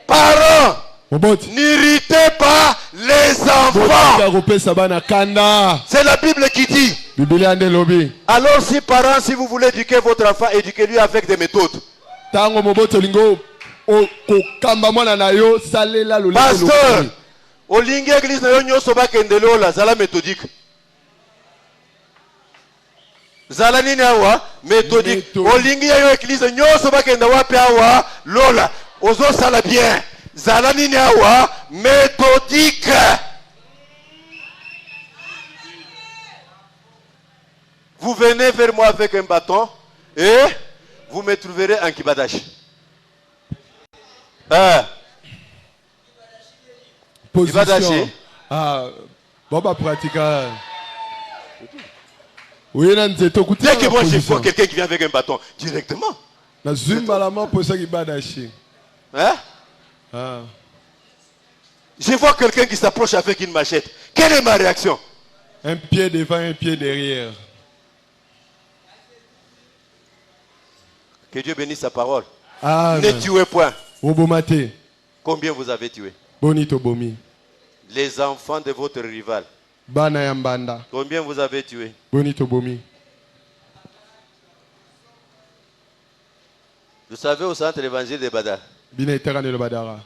Parents, n'irritez pas les enfants. C'est la Bible qui dit. Alors si parents, si vous voulez éduquer votre enfant, éduquez-lui avec des méthodes. Pasteur, olingi église na yo nyoso bakendele ola zala méthodique. Zala nini awa méthodique. Olingi yo église nyoso bakenda wapi awa lola. Ozo sala bien. Zala nini awa méthodique. Vous venez vers moi avec un bâton et vous me trouverez en kibadash. Position. Boba pratica. Oui, dès que moi je vois quelqu'un qui vient avec un bâton, directement. Hein? Je vois quelqu'un qui s'approche avec une machette. Quelle est ma réaction? Un pied devant, un pied derrière. Que Dieu bénisse sa parole. Amen. Ne tuez point. Obomate. Combien vous avez tué? Bonito bomi. Les enfants de votre rival. Bana yambanda. Combien vous avez tué? Bonito bomi. Vous savez, au centre évangile de Badar, Bina eterane le badara.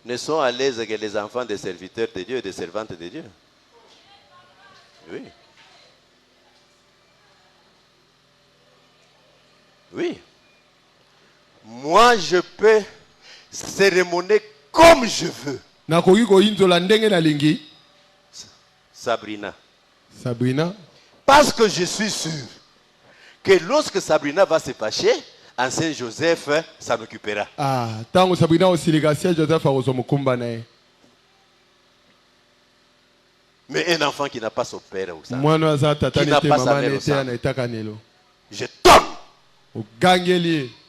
ne sont à l'aise que les enfants des serviteurs de Dieu et des servantes de Dieu. Oui. Oui. Moi, je peux cérémonier comme je veux. Sabrina. Sabrina. Parce que je suis sûr que lorsque Sabrina va se fâcher, en Saint-Joseph s'en occupera. Ah, tango Sabrina aussi les gars, Joseph a mukumba nae. Mais un enfant qui n'a pas son père au sein, qui n'a pas sa mère au sein, je tombe.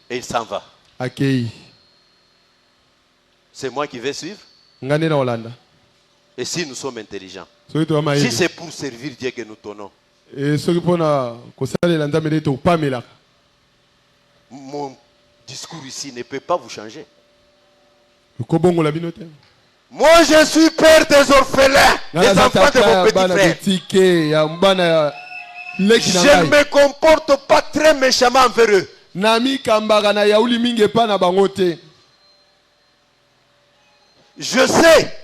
Et il s'en va. C'est moi qui vais suivre. Et si nous sommes intelligents, si c'est pour servir Dieu que nous tenons, mon discours ici ne peut pas vous changer. Moi je suis père des orphelins, des enfants de mon petit frère. Je ne me comporte pas très méchamment envers eux. Je sais,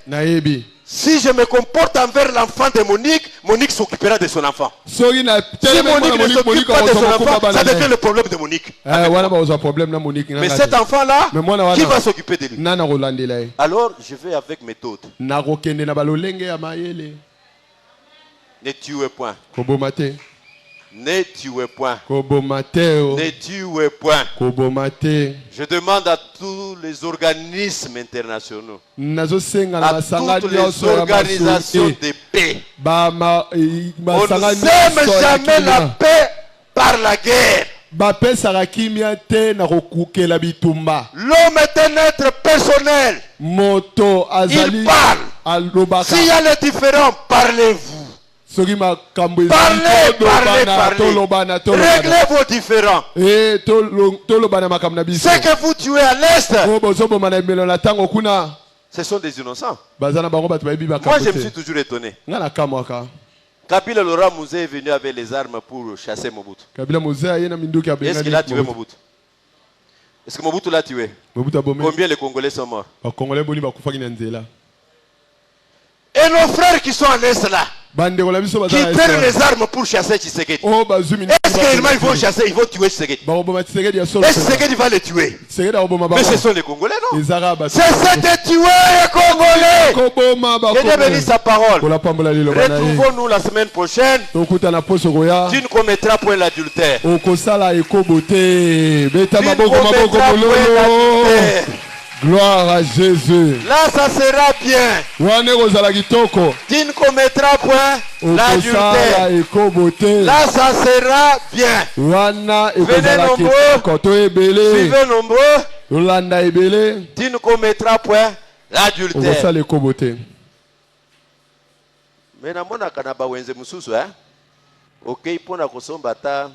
si je me comporte envers l'enfant de Monique, Monique s'occupera de son enfant. Si Monique ne s'occupe pas de son enfant, ça devient le problème de Monique. Mais cet enfant-là, qui va s'occuper de lui? Alors, je vais avec méthode. Ne tuez point. Ne tuez point. Ne tuez point. Je demande à tous les organismes internationaux, à toutes les organisations de paix. On ne sème jamais la paix par la guerre. L'homme est un être personnel. Il parle. S'il y a les différents, parlez-vous. Parlez. Réglez vos différends. Ce que vous tuez à l'est, ce sont des innocents. Moi, je me suis toujours étonné. Kabila Laurent Mouzé est venu avec les armes pour chasser Mobutu. Est-ce qu'il a tué Mobutu? Est-ce que Mobutu l'a tué? Combien les Congolais sont morts? Et nos frères qui sont à l'est là, qui prennent les armes pour chasser Tshisekedi. Est-ce qu'ils vont chasser, ils vont tuer Tshisekedi? Et Tshisekedi va les tuer. Mais ce sont les Congolais, non? Cessez de tuer les Congolais. Que Dieu bénisse sa parole. Retrouvons-nous la semaine prochaine. Tu ne commettras point l'adultère. Tu ne commettras point l'adultère. Gloire à Jésus. Là, ça sera bien. Tu ne commettras point l'adultère. Là, ça sera bien. Venez nombreux. Suivez nombreux. Tu ne commettras point l'adultère. Mais na mona kana ba wenze mususu, ok, pona kosomba ta